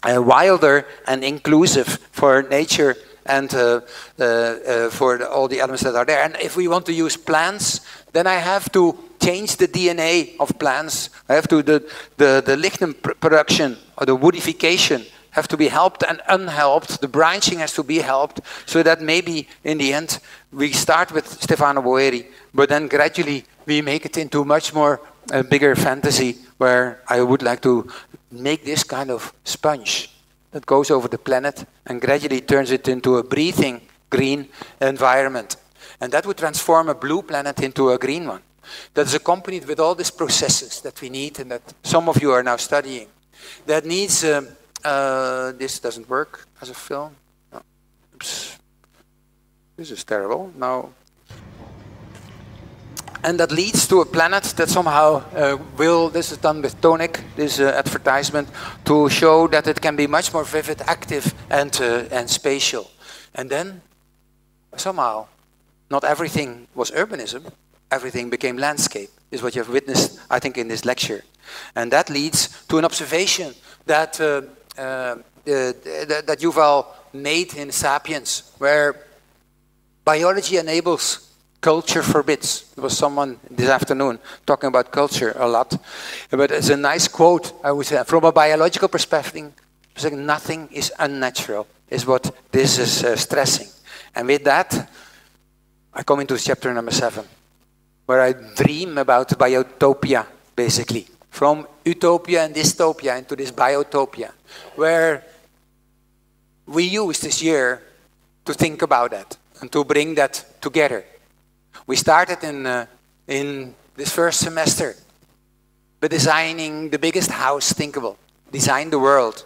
Speaker 3: wilder and inclusive for nature and for all the elements that are there. And if we want to use plants, then I have to change the DNA of plants. I have to, the lignin production or the woodification have to be helped and unhelped. The branching has to be helped, so that maybe in the end we start with Stefano Boeri, but then gradually we make it into much more bigger fantasy, where I would like to make this kind of sponge that goes over the planet and gradually turns it into a breathing green environment. And that would transform a blue planet into a green one. That is accompanied with all these processes that we need and that some of you are now studying. That needs, this doesn't work as a film. No. Oops. This is terrible. No. And that leads to a planet that somehow this is done with Tonic, this advertisement, to show that it can be much more vivid, active, and spatial. And then, somehow, not everything was urbanism, everything became landscape, is what you have witnessed, I think, in this lecture. And that leads to an observation that, that Yuval made in Sapiens, where biology enables, culture forbids. There was someone this afternoon talking about culture a lot. But it's a nice quote, I would say, from a biological perspective, it's like nothing is unnatural, is what this is stressing. And with that, I come into chapter number 7, where I dream about biotopia, basically. From utopia and dystopia into this biotopia, where we use this year to think about that and to bring that together. We started in this first semester by designing the biggest house thinkable, design the world.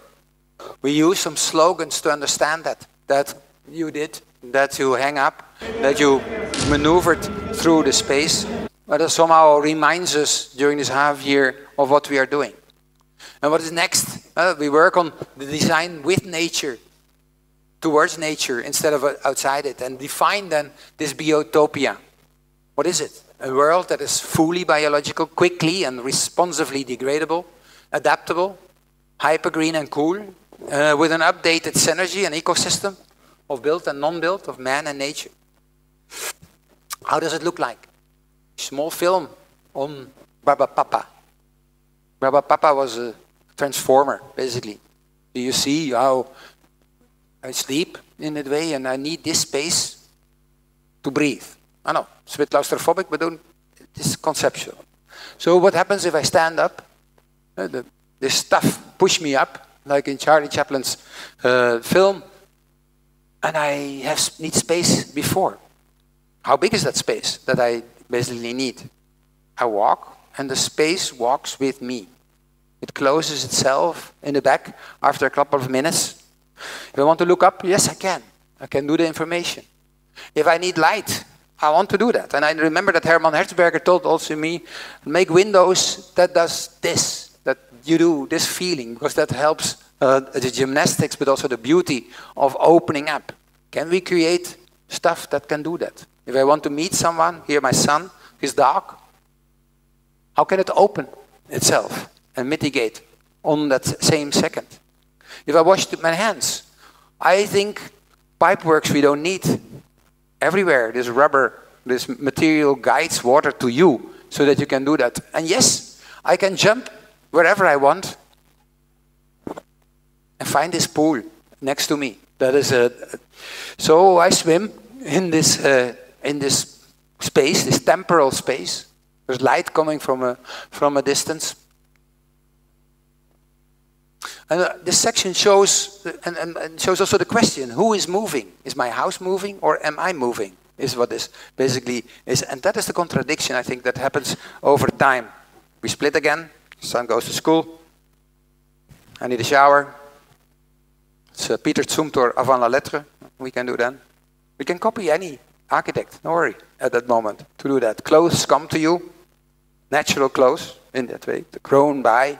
Speaker 3: We used some slogans to understand that you did, that you hang up, that you maneuvered through the space, but it somehow reminds us during this half year of what we are doing. And what is next? We work on the design with nature, towards nature instead of outside it, and define then this biotopia. What is it? A world that is fully biological, quickly and responsively degradable, adaptable, hyper-green and cool, with an updated synergy and ecosystem of built and non-built, of man and nature. How does it look like? Small film on Baba Papa. Baba Papa was a transformer, basically. Do you see how I sleep in that way and I need this space to breathe? I know, it's a bit claustrophobic, but it's conceptual. So what happens if I stand up? This stuff push me up, like in Charlie Chaplin's film, and I need space before. How big is that space that I basically need? I walk, and the space walks with me. It closes itself in the back after a couple of minutes. If I want to look up, yes, I can. I can do the information. If I need light, I want to do that. And I remember that Hermann Hertzberger told also me, make windows that does this, that you do this feeling, because that helps the gymnastics, but also the beauty of opening up. Can we create stuff that can do that? If I want to meet someone, here my son, his dog, how can it open itself and mitigate on that same second? If I wash my hands, I think pipeworks we don't need. Everywhere, this rubber, this material guides water to you so that you can do that. And yes, I can jump wherever I want and find this pool next to me. That is so I swim in this space, this temporal space. There's light coming from a distance. And this section shows and shows also the question: who is moving? Is my house moving, or am I moving? Is what this basically is, and that is the contradiction I think that happens over time. We split again. Son goes to school. I need a shower. It's Peter Zumthor avant la lettre. We can do that. We can copy any architect. Don't worry at that moment to do that. Clothes come to you, natural clothes in that way, grown by.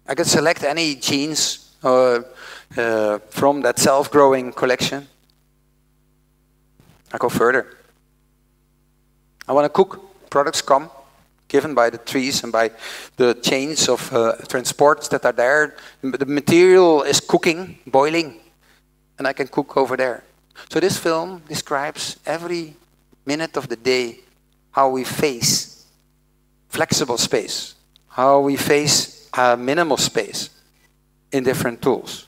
Speaker 3: I can select any jeans from that self-growing collection. I go further. I want to cook. Products come, given by the trees and by the chains of transports that are there. The material is cooking, boiling, and I can cook over there. So this film describes every minute of the day how we face flexible space, how we face minimal space in different tools.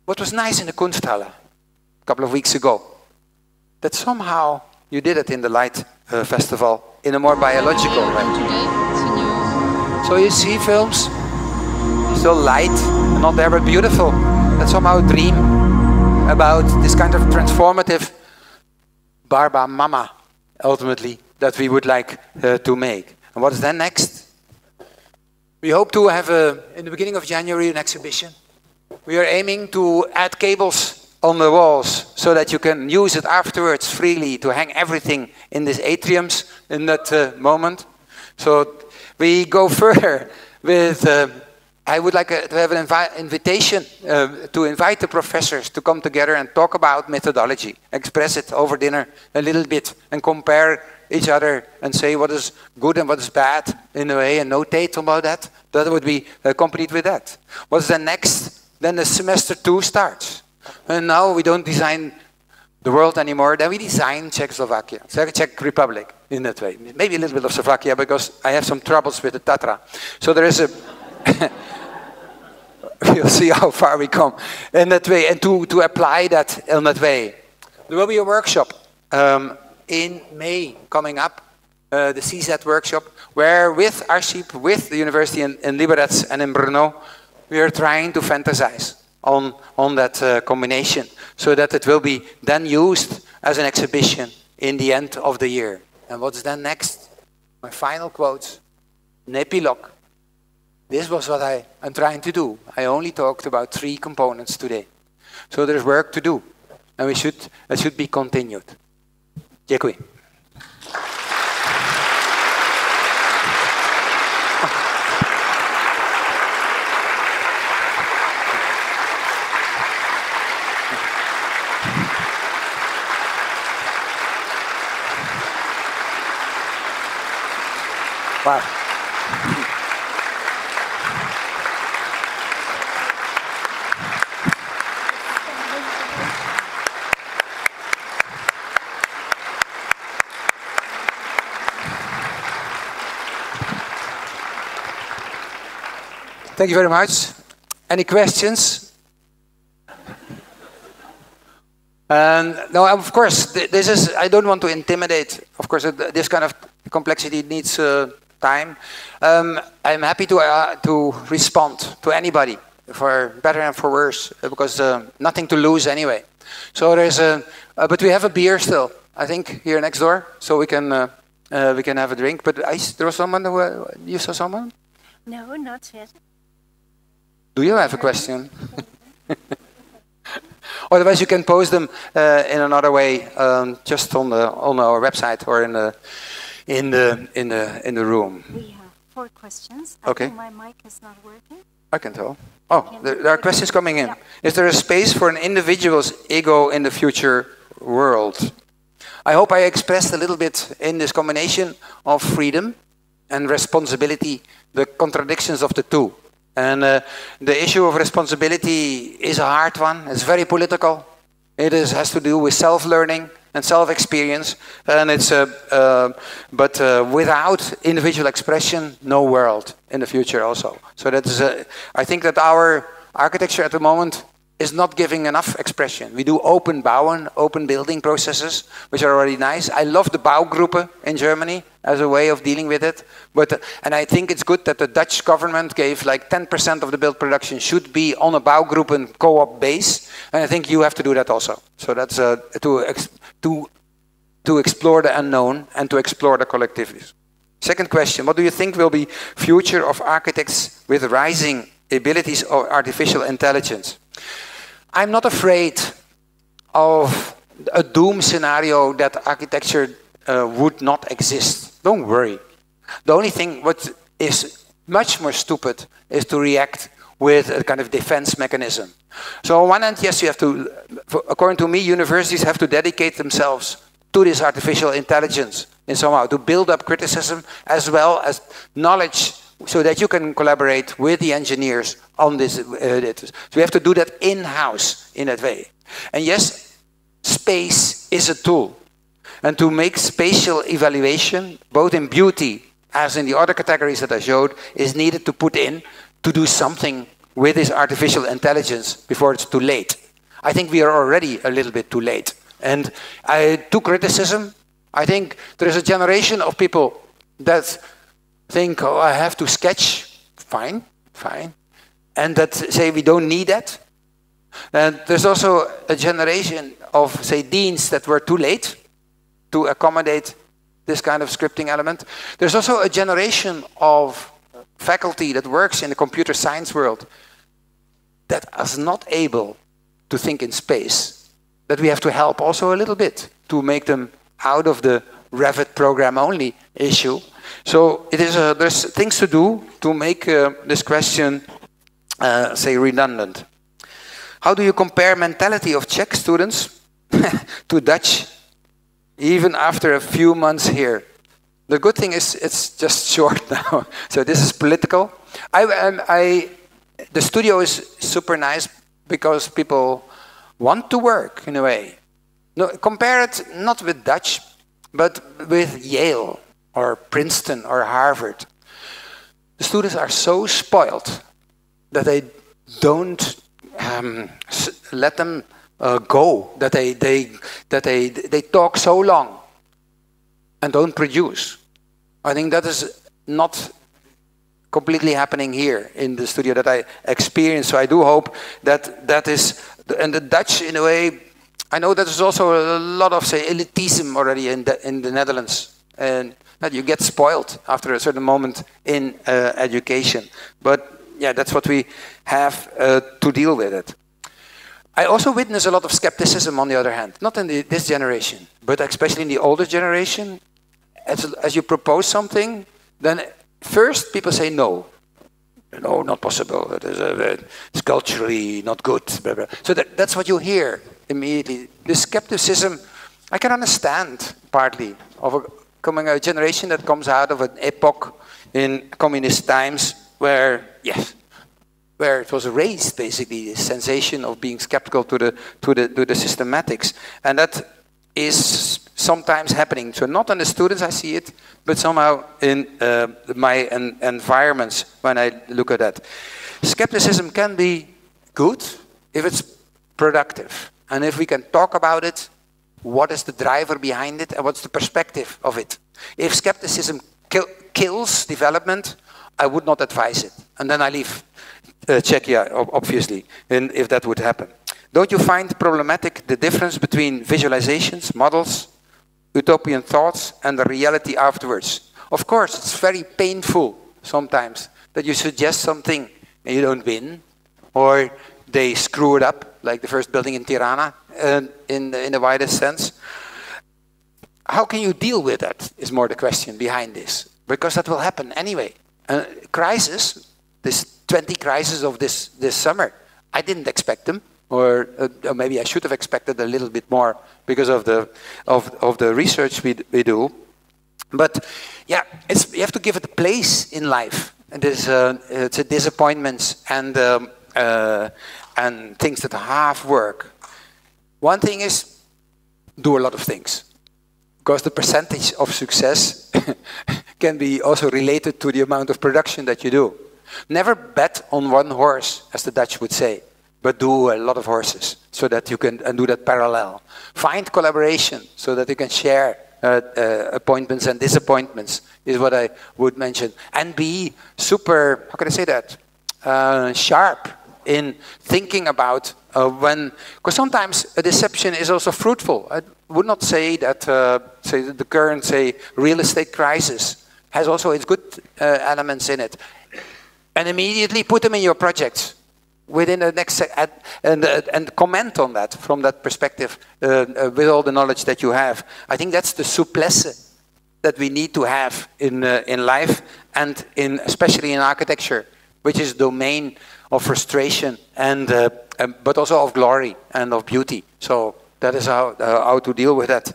Speaker 3: What was nice in the Kunsthalle a couple of weeks ago, that somehow you did it in the Light Festival in a more biological way. So you see films, still light, not there but beautiful, that somehow dream about this kind of transformative Barba Mama, ultimately, that we would like to make. And what is then next? We hope to have, in the beginning of January, an exhibition. We are aiming to add cables on the walls so that you can use it afterwards freely to hang everything in these atriums in that moment. So we go further with, I would like to have an invitation to invite the professors to come together and talk about methodology, express it over dinner a little bit and compare each other and say what is good and what is bad in a way and notate about that. That would be accompanied with that. What's the next? Then the semester 2 starts. And now we don't design the world anymore, then we design Czechoslovakia, Czech Republic in that way. Maybe a little bit of Slovakia because I have some troubles with the Tatra. So there is a... We'll see how far we come in that way and to apply that in that way. There will be a workshop in May coming up, the CZ workshop, where with Archip, with the university in Liberec and in Brno, we are trying to fantasize on that combination so that it will be then used as an exhibition in the end of the year. And what's then next? My final quotes, an epilogue. This was what I'm trying to do. I only talked about 3 components today. So there's work to do, and it should be continued. Děkuji. Wow. Thank you very much. Any questions? No, of course, this is, I don't want to intimidate. Of course, this kind of complexity needs time. I'm happy to respond to anybody, for better and for worse, because nothing to lose anyway. So there's but we have a beer still, I think, here next door, so we can have a drink. But there was someone who, you saw someone?
Speaker 1: No, not yet.
Speaker 3: Do you have a question? Otherwise, you can post them in another way, just on our website or in the room.
Speaker 1: We have 4 questions.
Speaker 3: Okay.
Speaker 1: I think my mic is not working.
Speaker 3: I can tell. Oh, there are questions coming in. Yeah. Is there a space for an individual's ego in the future world? I hope I expressed a little bit in this combination of freedom and responsibility, the contradictions of the two. And the issue of responsibility is a hard one. It's very political. It has to do with self-learning and self-experience. And it's but without individual expression, no world in the future also. So that is I think that our architecture at the moment is not giving enough expression. We do open bouwen, open building processes, which are already nice. I love the Bouwgroepen in Germany as a way of dealing with it. But and I think it's good that the Dutch government gave like 10% of the build production should be on a Bouwgroepen co-op base. And I think you have to do that also. So that's to explore the unknown and to explore the collectivities. Second question, what do you think will be future of architects with rising abilities of artificial intelligence? I'm not afraid of a doom scenario that architecture would not exist. Don't worry. The only thing what is much more stupid is to react with a kind of defense mechanism. So on one hand, yes, you have to, according to me, universities have to dedicate themselves to this artificial intelligence in somehow, to build up criticism as well as knowledge so that you can collaborate with the engineers on this. So we have to do that in-house in that way. And yes, space is a tool. And to make spatial evaluation, both in beauty as in the other categories that I showed, is needed to put in to do something with this artificial intelligence before it's too late. I think we are already a little bit too late. And to criticism, I think there is a generation of people that think, oh, I have to sketch. Fine, fine. And that say we don't need that. And there's also a generation of, say, deans that were too late to accommodate this kind of scripting element. There's also a generation of faculty that works in the computer science world that is not able to think in space, that we have to help also a little bit to make them out of the Revit program only issue. So it is there's things to do to make this question, say, redundant. How do you compare mentality of Czech students to Dutch, even after a few months here? The good thing is it's just short now, so this is political. The studio is super nice because people want to work in a way. No, compare it not with Dutch, but with Yale or Princeton or Harvard. The students are so spoiled that they don't let them go, that they talk so long and don't produce. I think that is not completely happening here in the studio that I experienced. So I do hope that that is, and the Dutch in a way, I know that there's also a lot of, say, elitism already in the Netherlands, and that you get spoiled after a certain moment in education. But yeah, that's what we have to deal with it. I also witness a lot of skepticism on the other hand, not in this generation, but especially in the older generation. As you propose something, then first people say no. No, not possible. It's culturally not good. Blah, blah. So that's what you hear immediately. The skepticism, I can understand partly of a generation that comes out of an epoch in communist times where, yes, where it was raised basically the sensation of being skeptical to the systematics, and that is sometimes happening. So not on the students I see it, but somehow in my environments when I look at that. Skepticism can be good if it's productive, and if we can talk about it, what is the driver behind it and what's the perspective of it. If skepticism kills development, I would not advise it, and then I leave Czechia, obviously, if that would happen. Don't you find problematic the difference between visualizations, models, utopian thoughts, and the reality afterwards? Of course, it's very painful sometimes that you suggest something and you don't win, or they screw it up, like the first building in Tirana, in the widest sense. How can you deal with that is more the question behind this, because that will happen anyway. Crisis, this 20 crises of this summer, I didn't expect them. or maybe I should have expected a little bit more because of the research we do. But yeah, you have to give it a place in life. And there's it's a disappointments and things that half work. One thing is do a lot of things, because the percentage of success can be also related to the amount of production that you do. Never bet on one horse, as the Dutch would say, but do a lot of horses so that you can do that parallel. Find collaboration so that you can share appointments and disappointments is what I would mention. And be super, how can I say that, sharp in thinking about when, because sometimes a deception is also fruitful. I would not say that say the current, say, real estate crisis has also its good elements in it. And immediately put them in your projects within the next and comment on that from that perspective with all the knowledge that you have. I think that's the souplesse that we need to have in life and especially in architecture, which is domain of frustration and but also of glory and of beauty. So that is how to deal with that.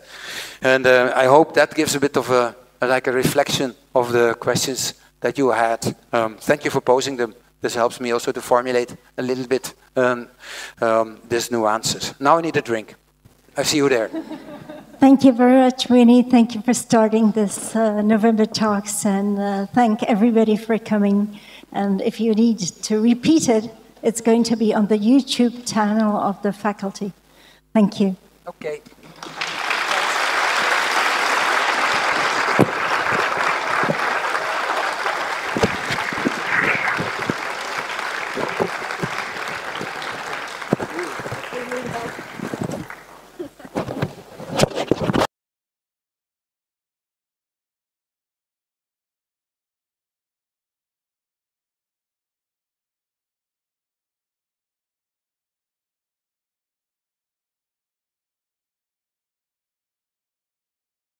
Speaker 3: And I hope that gives a bit of a reflection of the questions that you had. Thank you for posing them. This helps me also to formulate a little bit these nuances. Now I need a drink. I see you there.
Speaker 1: Thank you very much, Winnie. Thank you for starting this November talks, and thank everybody for coming. And if you need to repeat it, it's going to be on the YouTube channel of the faculty. Thank you.
Speaker 3: Okay.